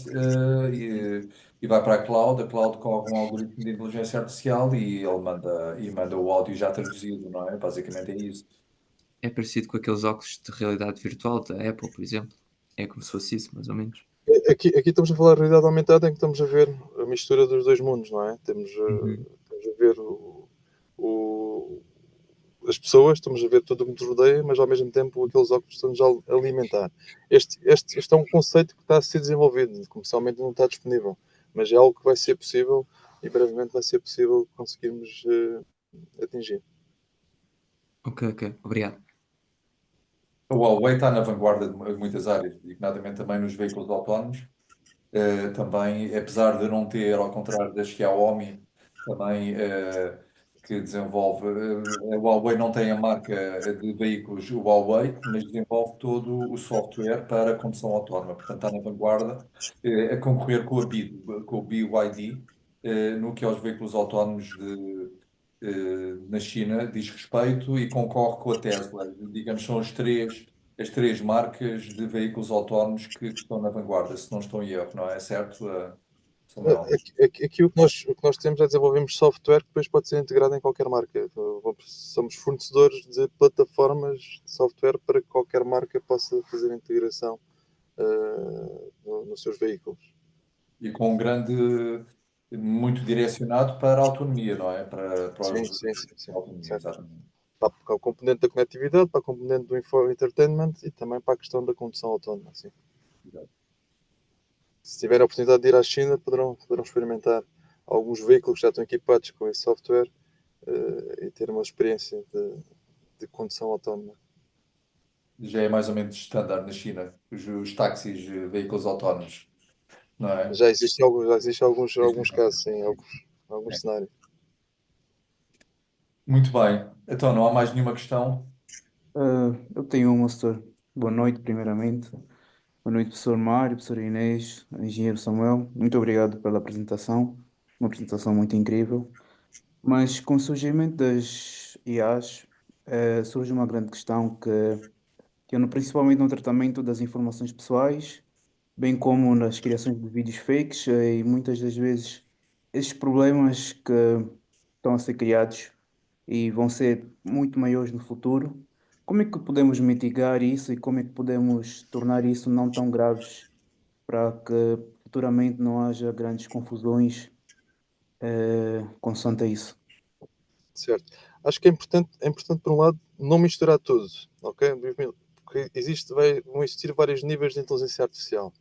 e vai para a cloud corre um algoritmo de inteligência artificial e ele manda o áudio já traduzido, não é? Basicamente é isso. É parecido com aqueles óculos de realidade virtual da Apple, por exemplo. É como se fosse isso, mais ou menos. Aqui estamos a falar de realidade aumentada, em que estamos a ver a mistura dos dois mundos, não é? Estamos a ver as pessoas, estamos a ver tudo o que nos rodeia, mas ao mesmo tempo aqueles óculos estão-nos a alimentar. Este é um conceito que está a ser desenvolvido, comercialmente não está disponível, mas é algo que vai ser possível e brevemente vai ser possível conseguirmos atingir. Ok, obrigado. A Huawei está na vanguarda de muitas áreas, designadamente também nos veículos autónomos. Também, apesar de não ter, ao contrário da Xiaomi, também que desenvolve, a Huawei não tem a marca de veículos Huawei, mas desenvolve todo o software para a condução autónoma. Portanto, está na vanguarda, a concorrer com com o BYD, no que aos veículos autónomos na China diz respeito e concorre com a Tesla. Digamos, são as três marcas de veículos autónomos que estão na vanguarda, se não estou em erro, não é certo, Samuel? Aqui o que nós temos é desenvolvemos software que depois pode ser integrado em qualquer marca. Somos fornecedores de plataformas de software para que qualquer marca possa fazer a integração nos seus veículos. E com um grande, muito direcionado para a autonomia, não é? Sim. autonomia, Certo. exatamente. Para a componente da conectividade, para a componente do entertainment e também para a questão da condução autónoma. Sim. Exato. Se tiverem a oportunidade de ir à China, poderão experimentar alguns veículos que já estão equipados com esse software e ter uma experiência de condução autónoma. Já é mais ou menos standard na China, os táxis, veículos autónomos, não é? Já existe alguns casos, sim, alguns cenários. Muito bem. Então, não há mais nenhuma questão? Eu tenho uma, professor. Boa noite, primeiramente. Boa noite, professor Mário, professor Inês, engenheiro Samuel. Muito obrigado pela apresentação. Uma apresentação muito incrível. Mas com o surgimento das IAs, surge uma grande questão principalmente no tratamento das informações pessoais, bem como nas criações de vídeos fakes, e muitas das vezes esses problemas que estão a ser criados e vão ser muito maiores no futuro. Como é que podemos mitigar isso e como é que podemos tornar isso não tão graves para que futuramente não haja grandes confusões consoante a isso? Certo. Acho que é importante, por um lado, não misturar tudo, ok? Porque vão existir vários níveis de inteligência artificial.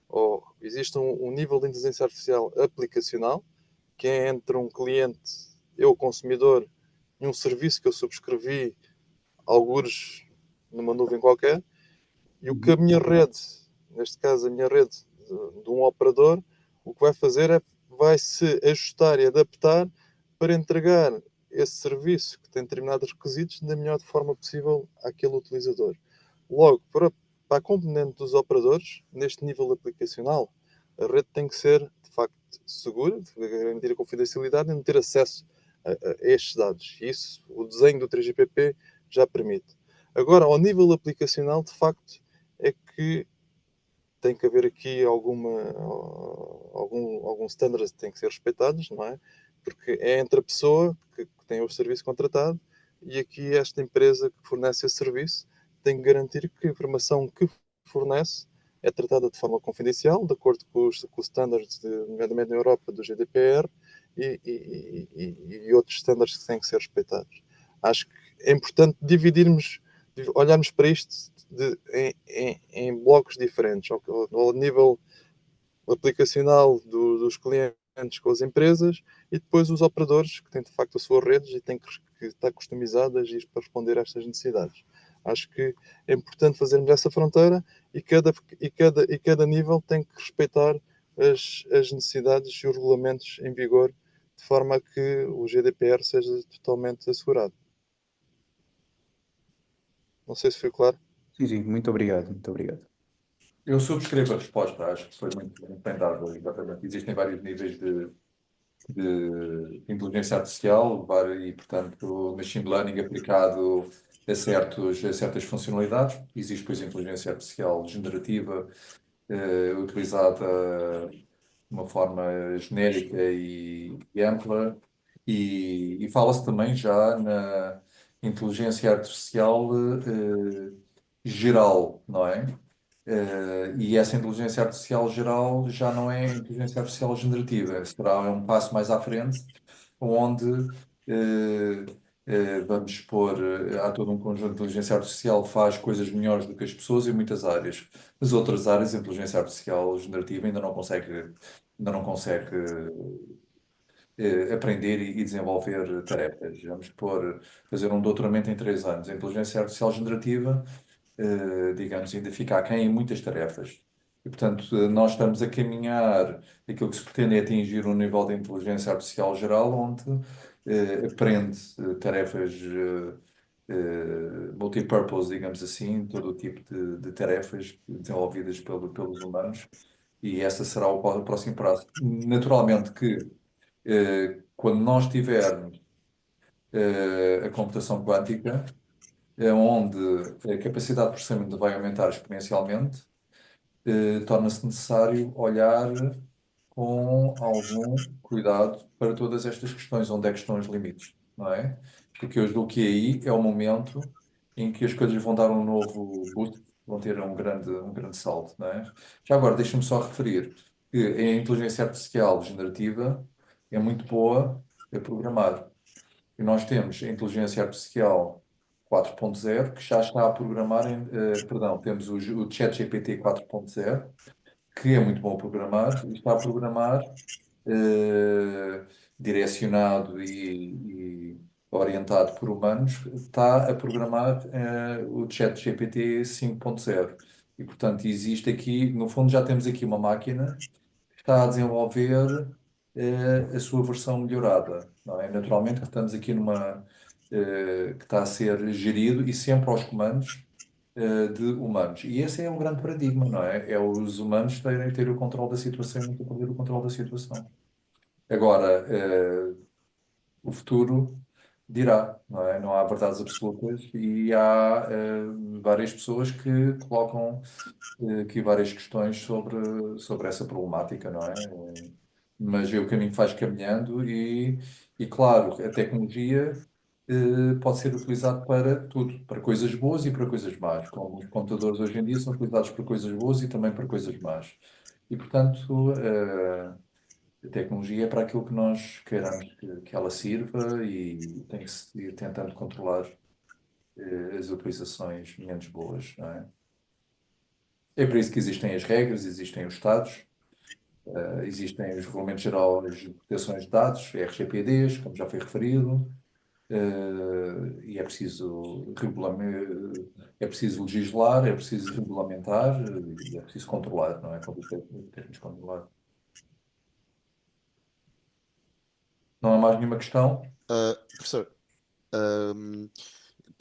Ou existe um nível de inteligência artificial aplicacional, que é entre um cliente, eu consumidor, e um serviço que eu subscrevi, algures numa nuvem qualquer, e o que a minha rede, neste caso a minha rede de um operador, o que vai fazer é vai se ajustar e adaptar para entregar esse serviço que tem determinados requisitos da melhor forma possível àquele utilizador. Logo, para a componente dos operadores, neste nível aplicacional, a rede tem que ser, de facto, segura, de garantir a confidencialidade e não ter acesso a estes dados. Isso, o desenho do 3GPP já permite. Agora, ao nível aplicacional, de facto, é que tem que haver aqui alguns standards que têm que ser respeitados, não é? Porque é entre a pessoa que tem o serviço contratado e aqui esta empresa que fornece esse serviço tem que garantir que a informação que fornece é tratada de forma confidencial, de acordo com os standards, nomeadamente na Europa, do GDPR e outros standards que têm que ser respeitados. Acho que é importante olharmos para isto em blocos diferentes, ao nível aplicacional dos clientes com as empresas e depois os operadores que têm de facto as suas redes e têm que estar customizadas para responder a estas necessidades. Acho que é importante fazermos essa fronteira e cada nível tem que respeitar as necessidades e os regulamentos em vigor de forma a que o GDPR seja totalmente assegurado. Não sei se foi claro. Sim, sim, muito obrigado, muito obrigado. Eu subscrevo a resposta, acho que foi muito bem dado, exatamente. Existem vários níveis de inteligência artificial e, portanto, machine learning aplicado a certas funcionalidades. Existe, pois, a inteligência artificial generativa, utilizada de uma forma genérica e ampla, e fala-se também já na inteligência artificial geral, não é? E essa inteligência artificial geral já não é inteligência artificial generativa, será um passo mais à frente, onde eh, vamos expor, há todo um conjunto de inteligência artificial que faz coisas melhores do que as pessoas em muitas áreas. Nas outras áreas, a inteligência artificial generativa ainda não consegue aprender e desenvolver tarefas. Vamos fazer um doutoramento em 3 anos. A inteligência artificial generativa, digamos, ainda fica aquém em muitas tarefas. E, portanto, nós estamos a caminhar, aquilo que se pretende é atingir um nível de inteligência artificial geral, onde aprende tarefas multipurpose, digamos assim, todo o tipo de tarefas desenvolvidas pelos humanos, e esse será o próximo passo. Naturalmente que quando nós tivermos a computação quântica, onde a capacidade de processamento vai aumentar exponencialmente, torna-se necessário olhar com algum cuidado para todas estas questões, onde é que estão os limites, não é? Porque eu julgo que aí é o momento em que as coisas vão dar um novo boost, vão ter um grande salto, não é? Já agora, deixa-me só referir que a inteligência artificial generativa é muito boa a programar. E nós temos a inteligência artificial 4.0, que já está a programar, perdão, temos o ChatGPT 4.0, que é muito bom a programar, e está a programar eh, direcionado e orientado por humanos, está a programar o ChatGPT 5.0. E, portanto, existe aqui, no fundo, já temos aqui uma máquina que está a desenvolver a sua versão melhorada, não é? Naturalmente que estamos aqui que está a ser gerido e sempre aos comandos de humanos. E esse é um grande paradigma, não é? É os humanos terem o controle da situação e não perder o controle da situação. Agora, o futuro dirá, não é? Não há verdades absolutas e há várias pessoas que colocam aqui várias questões sobre essa problemática, não é? Mas é o caminho que faz caminhando e claro, a tecnologia pode ser utilizada para tudo, para coisas boas e para coisas más, como os computadores hoje em dia são utilizados para coisas boas e também para coisas más. E, portanto, a tecnologia é para aquilo que nós queiramos que ela sirva e tem que se ir tentando controlar as utilizações menos boas, não é? É por isso que existem as regras, existem os Estados, Existem os Regulamentos Gerais de Proteção de Dados, RGPDs, como já foi referido, e é preciso legislar, é preciso regulamentar e é preciso controlar, não é? Como termos controlar. Não há mais nenhuma questão? Professor, ahm,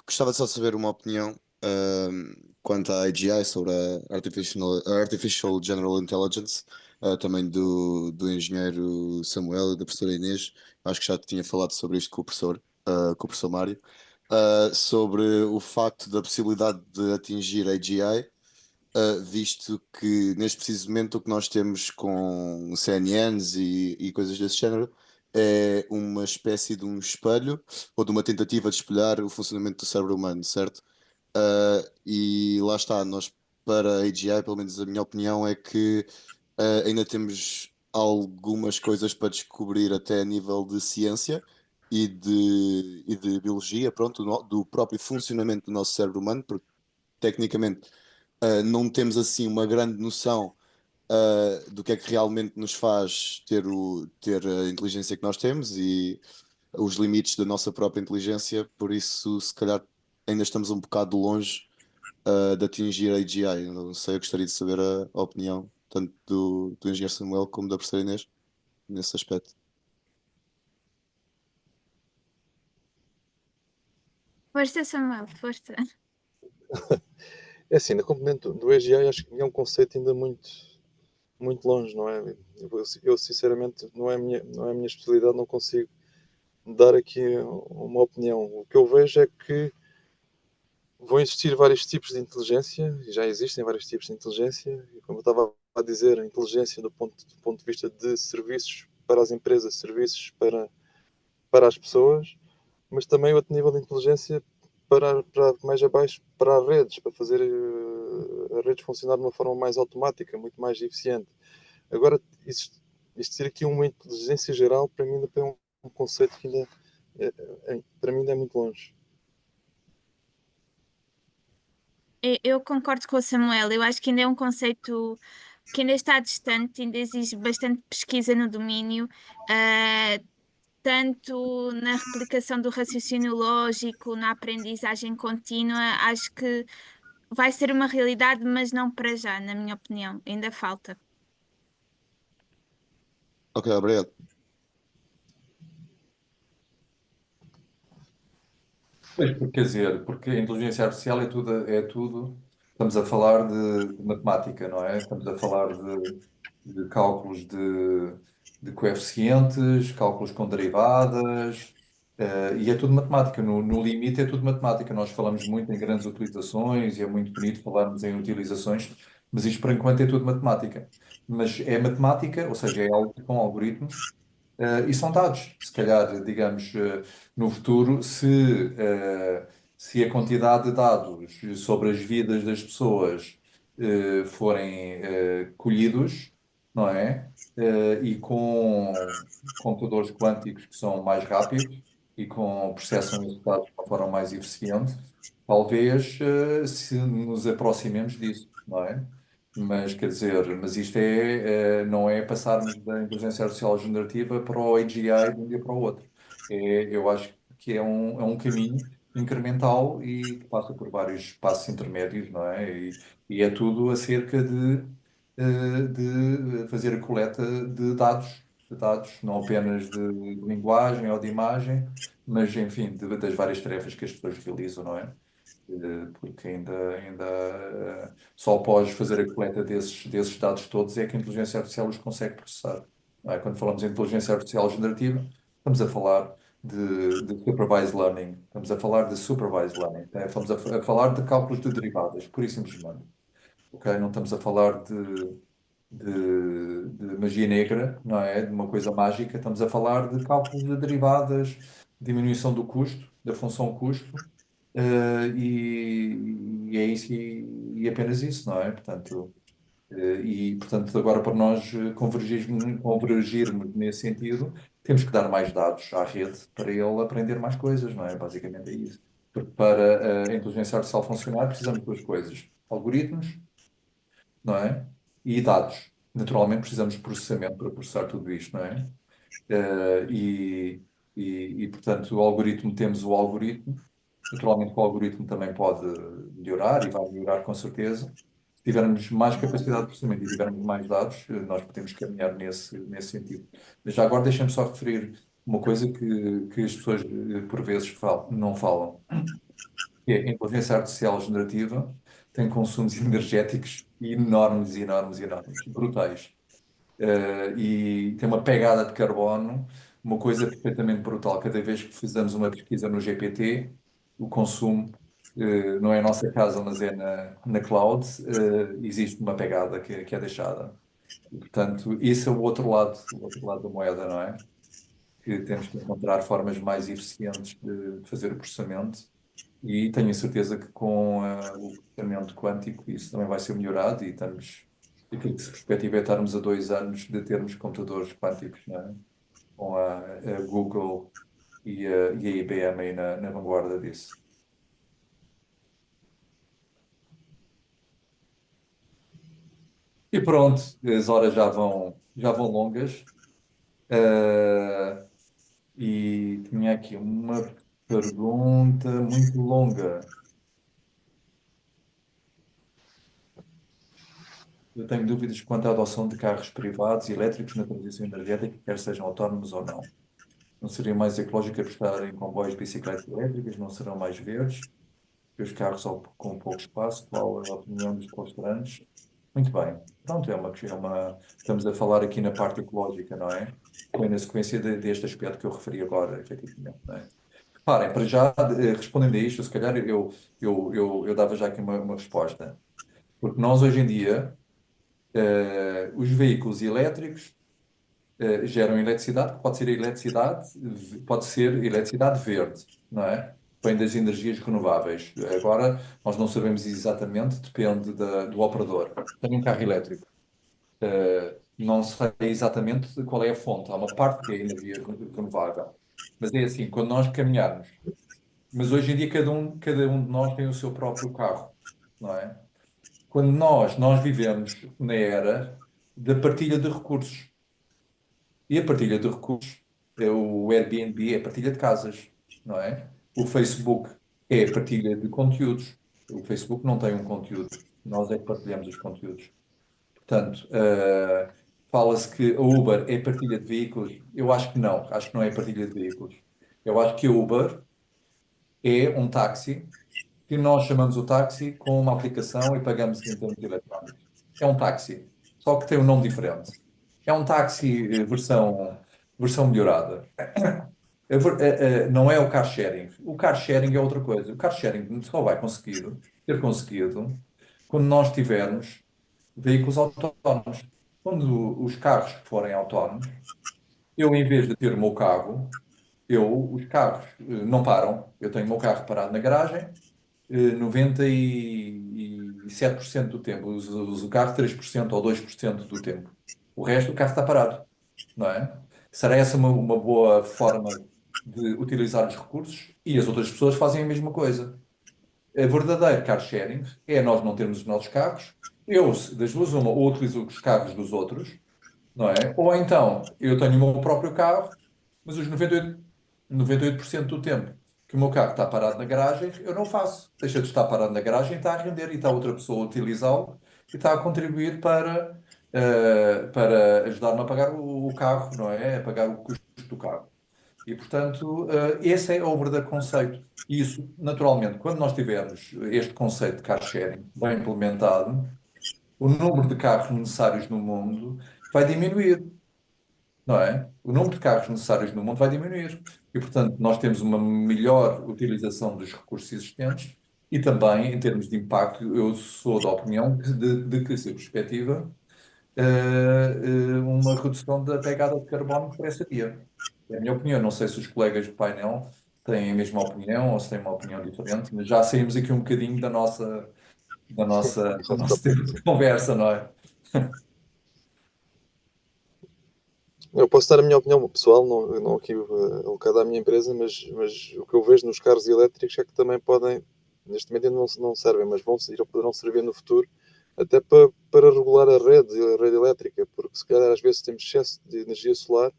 gostava só de saber uma opinião quanto à AGI sobre a Artificial General Intelligence, também do engenheiro Samuel e da professora Inês. Acho que já tinha falado sobre isto com o professor Mário, sobre o facto da possibilidade de atingir a AGI, visto que neste preciso momento o que nós temos com CNNs e coisas desse género é uma espécie de um espelho ou de uma tentativa de espelhar o funcionamento do cérebro humano, certo? E lá está, nós para a AGI, pelo menos a minha opinião é que ainda temos algumas coisas para descobrir até a nível de ciência e de biologia, pronto, do próprio funcionamento do nosso cérebro humano, porque tecnicamente não temos assim uma grande noção do que é que realmente nos faz ter a inteligência que nós temos e os limites da nossa própria inteligência, por isso, se calhar, ainda estamos um bocado longe de atingir a AGI. Eu não sei, eu gostaria de saber a opinião tanto do engenheiro Samuel como da professora Inês nesse aspecto. Força, Samuel, força. É assim, na componente do AGI acho que é um conceito ainda muito longe, não é? Eu, sinceramente não é a minha especialidade, não consigo dar aqui uma opinião. O que eu vejo é que vão existir vários tipos de inteligência, e já existem vários tipos de inteligência, e como eu estava a dizer, a inteligência do ponto de vista de serviços para as empresas, serviços para as pessoas, mas também outro nível de inteligência para mais abaixo, para as redes, para fazer as redes funcionar de uma forma mais automática, muito mais eficiente. Agora, existir aqui uma inteligência geral, para mim ainda é um conceito que ainda, para mim ainda é muito longe. Eu concordo com o Samuel, eu acho que ainda é um conceito que ainda está distante, ainda exige bastante pesquisa no domínio, tanto na replicação do raciocínio lógico, na aprendizagem contínua. Acho que vai ser uma realidade, mas não para já, na minha opinião, ainda falta. Ok, obrigado. Pois, quer dizer, porque a inteligência artificial é tudo, estamos a falar de matemática, não é? Estamos a falar de cálculos de coeficientes, cálculos com derivadas, e é tudo matemática. No limite é tudo matemática. Nós falamos muito em grandes utilizações e é muito bonito falarmos em utilizações, mas isto por enquanto é tudo matemática. Mas é matemática, ou seja, é algo com algoritmos. E são dados, se calhar, digamos, no futuro, se a quantidade de dados sobre as vidas das pessoas forem colhidos, não é? E com computadores quânticos que são mais rápidos e processam esses dados de uma forma mais eficiente, talvez se nos aproximemos disso, não é? Mas quer dizer, mas isto não é passarmos da inteligência artificial generativa para o AGI de um dia para o outro. Eu acho que é um caminho incremental e que passa por vários passos intermédios, não é? E é tudo acerca de fazer a coleta de dados, não apenas de linguagem ou de imagem, mas enfim, das várias tarefas que as pessoas realizam, não é? Porque ainda só após fazer a coleta desses dados todos é que a inteligência artificial os consegue processar. Não é? Quando falamos em inteligência artificial generativa, estamos a falar de supervised learning, estamos a falar de supervised learning, né? Estamos a falar de cálculos de derivadas, pura e simplesmente. Ok? Não estamos a falar de magia negra, não é? De uma coisa mágica, estamos a falar de cálculos de derivadas, diminuição do custo, da função custo, e é isso e apenas isso, não é? Portanto, agora para nós convergirmos nesse sentido, temos que dar mais dados à rede para ele aprender mais coisas, não é? Basicamente é isso. Porque para a inteligência artificial funcionar, precisamos de duas coisas: algoritmos, não é? E dados. naturalmente precisamos de processamento para processar tudo isto, não é? Eh, e, portanto, o algoritmo, temos o algoritmo. Naturalmente, o algoritmo também pode melhorar e vai melhorar com certeza. Se tivermos mais capacidade de processamento e tivermos mais dados, nós podemos caminhar nesse sentido. Mas já agora deixem-me só referir uma coisa que as pessoas por vezes não falam, que é a inteligência artificial generativa tem consumos energéticos enormes, enormes, enormes, brutais. E tem uma pegada de carbono, uma coisa perfeitamente brutal. Cada vez que fizemos uma pesquisa no GPT, o consumo, não é a nossa casa, mas é na cloud, existe uma pegada que é deixada. E, portanto, esse é o outro lado da moeda, não é? Que temos que encontrar formas mais eficientes de fazer o processamento. E tenho a certeza que com o processamento quântico isso também vai ser melhorado e estamos, aquilo que se perspectiva é estarmos a 2 anos de termos computadores quânticos, não é? Com a Google e a IBM aí na vanguarda disso. E pronto, as horas já vão longas. E tinha aqui uma pergunta muito longa. Eu tenho dúvidas quanto à adoção de carros privados e elétricos na transição energética, quer sejam autónomos ou não. Não seria mais ecológico apostar em comboios de bicicletas elétricas? Não serão mais verdes que os carros com pouco espaço? Qual é a opinião dos palestrantes? Muito bem. Pronto, estamos a falar aqui na parte ecológica, não é? Foi na sequência deste aspecto que eu referi agora, efetivamente, não é? Reparem, para já, respondendo a isto, se calhar eu dava já aqui uma resposta. Porque nós, hoje em dia, os veículos elétricos geram eletricidade, que pode ser eletricidade verde, não é? Vem das energias renováveis. Agora, nós não sabemos exatamente, depende do operador. Tenho um carro elétrico. Não sei exatamente qual é a fonte. Há uma parte que é energia renovável. Mas é assim, quando nós caminharmos, mas hoje em dia cada um de nós tem o seu próprio carro, não é? Quando nós vivemos na era da partilha de recursos. E a partilha de recursos, o Airbnb é partilha de casas, não é? O Facebook é partilha de conteúdos. O Facebook não tem um conteúdo, nós é que partilhamos os conteúdos. Portanto, fala-se que a Uber é partilha de veículos. Eu acho que não é partilha de veículos. Eu acho que a Uber é um táxi que nós chamamos o táxi com uma aplicação e pagamos em termos eletrónicos. É um táxi, só que tem um nome diferente. É um táxi versão melhorada. Não é o car sharing. O car sharing é outra coisa. O car sharing só vai ter conseguido quando nós tivermos veículos autónomos. Quando os carros forem autónomos, eu, em vez de ter o meu carro, os carros não param. Eu tenho o meu carro parado na garagem, 97% do tempo. Uso o carro 3% ou 2% do tempo. O resto, o carro está parado, não é? Será essa uma boa forma de utilizar os recursos? E as outras pessoas fazem a mesma coisa. A verdadeiro car sharing é nós não termos os nossos carros. Eu, das duas, uma, ou utilizo os carros dos outros, não é? Ou então, eu tenho o meu próprio carro, mas os 98% do tempo que o meu carro está parado na garagem, eu não faço. Deixa de estar parado na garagem e está a render, e está outra pessoa a utilizá-lo e está a contribuir para ajudar-me a pagar o carro, não é? A pagar o custo do carro. E, portanto, esse é o verdadeiro conceito. E isso, naturalmente, quando nós tivermos este conceito de car sharing bem implementado, o número de carros necessários no mundo vai diminuir, não é? O número de carros necessários no mundo vai diminuir. E, portanto, nós temos uma melhor utilização dos recursos existentes e também, em termos de impacto, eu sou da opinião de que se perspectiva uma redução da pegada de carbono por essa via. É a minha opinião. Não sei se os colegas do painel têm a mesma opinião ou se têm uma opinião diferente, mas já saímos aqui um bocadinho do nosso tempo de conversa, não é? Eu posso dar a minha opinião pessoal, não aqui alocada à minha empresa, mas o que eu vejo nos carros elétricos é que também podem, neste momento ainda não servem, mas poderão servir no futuro até para regular a rede elétrica, porque se calhar às vezes temos excesso de energia solar,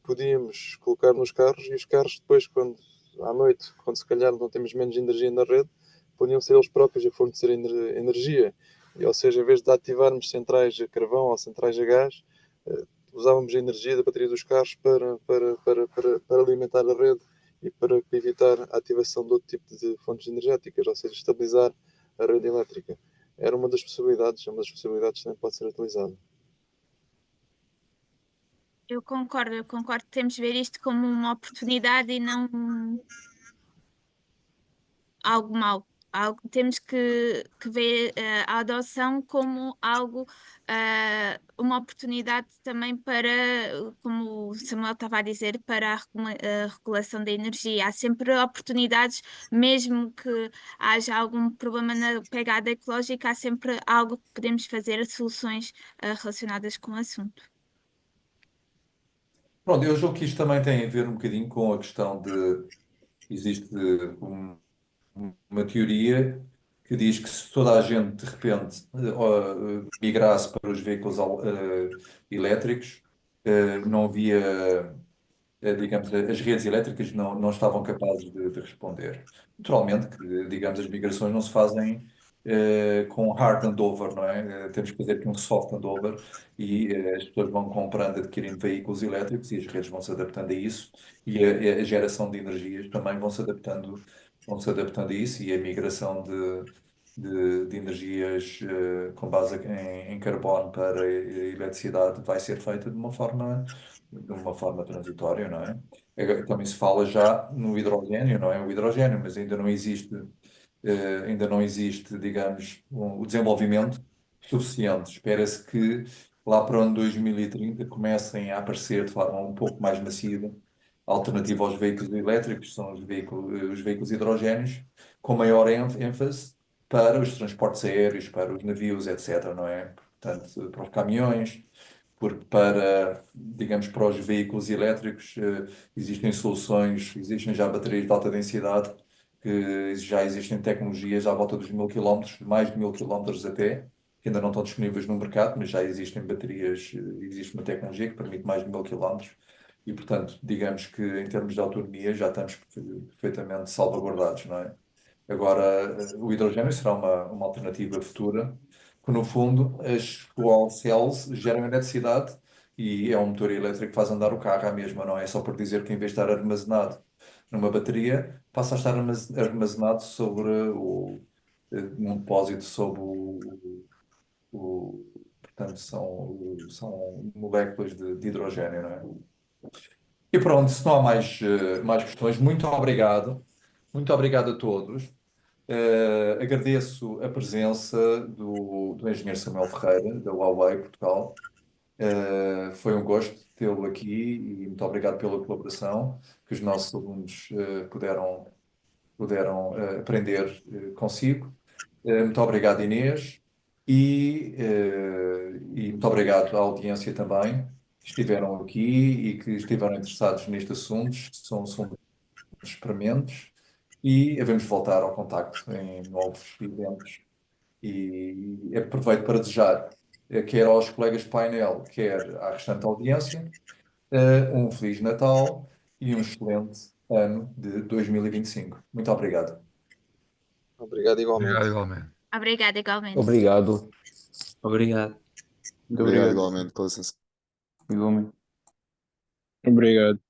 podíamos colocar nos carros e os carros depois, quando à noite, quando se calhar não temos menos energia na rede, podiam ser eles próprios a fornecer energia. E, ou seja, em vez de ativarmos centrais a carvão ou centrais a gás, usávamos a energia da bateria dos carros para alimentar a rede e para evitar a ativação de outro tipo de fontes energéticas, ou seja, estabilizar a rede elétrica. Era uma das possibilidades, que também pode ser utilizada. Eu concordo. Temos de ver isto como uma oportunidade e não algo mau. Temos que ver a adoção como algo, uma oportunidade também para, como o Samuel estava a dizer, para a regulação da energia. Há sempre oportunidades, mesmo que haja algum problema na pegada ecológica, há sempre algo que podemos fazer, soluções relacionadas com o assunto. Pronto, eu julgo que isto também tem a ver um bocadinho com a questão de. Existe uma teoria que diz que se toda a gente de repente migrasse para os veículos elétricos, não havia, digamos, as redes elétricas não estavam capazes de responder. Naturalmente que, digamos, as migrações não se fazem com hard handover, não é? Temos que fazer aqui um soft handover e as pessoas vão comprando, adquirindo veículos elétricos e as redes vão se adaptando a isso e a geração de energias também vão se adaptando a isso e a migração de energias com base em carbono para a eletricidade vai ser feita de uma forma transitória, não é? Também se fala já no hidrogênio, não é? O hidrogênio, mas ainda não existe, digamos, o desenvolvimento suficiente. Espera-se que lá para o ano 2030 comecem a aparecer de forma um pouco mais massiva alternativa aos veículos elétricos, são os veículos hidrogénios, com maior ênfase para os transportes aéreos, para os navios, etc., não é? Portanto, para os caminhões, porque para, digamos, para os veículos elétricos, existem soluções, existem já baterias de alta densidade, que já existem tecnologias à volta dos 1000 km, mais de 1000 km até, que ainda não estão disponíveis no mercado, mas já existem baterias, existe uma tecnologia que permite mais de 1000 km. E, portanto, digamos que em termos de autonomia já estamos perfeitamente salvaguardados, não é? Agora, o hidrogênio será uma alternativa futura, que no fundo as fuel cells geram eletricidade e é um motor elétrico que faz andar o carro à mesma, não é só por dizer que em vez de estar armazenado numa bateria, passa a estar armazenado num depósito sob portanto, são moléculas de hidrogênio, não é? E pronto, se não há mais questões, muito obrigado. Muito obrigado a todos. Agradeço a presença do engenheiro Samuel Ferreira, da Huawei Portugal. Foi um gosto tê-lo aqui e muito obrigado pela colaboração que os nossos alunos puderam aprender consigo. Muito obrigado, Inês, e muito obrigado à audiência também que estiveram aqui e que estiveram interessados nestes assuntos, que são assuntos prementes, e havemos voltar ao contacto em novos eventos. E aproveito para desejar, quer aos colegas de painel, quer à restante audiência, um Feliz Natal e um excelente ano de 2025. Muito obrigado. Obrigado igualmente. Obrigado, igualmente. Obrigada, igualmente. Obrigado. Obrigado. Muito Obrigado obrigado. igualmente, com licença. Igualmente. Obrigado.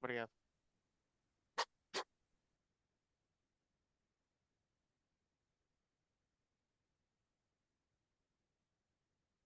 Obrigado.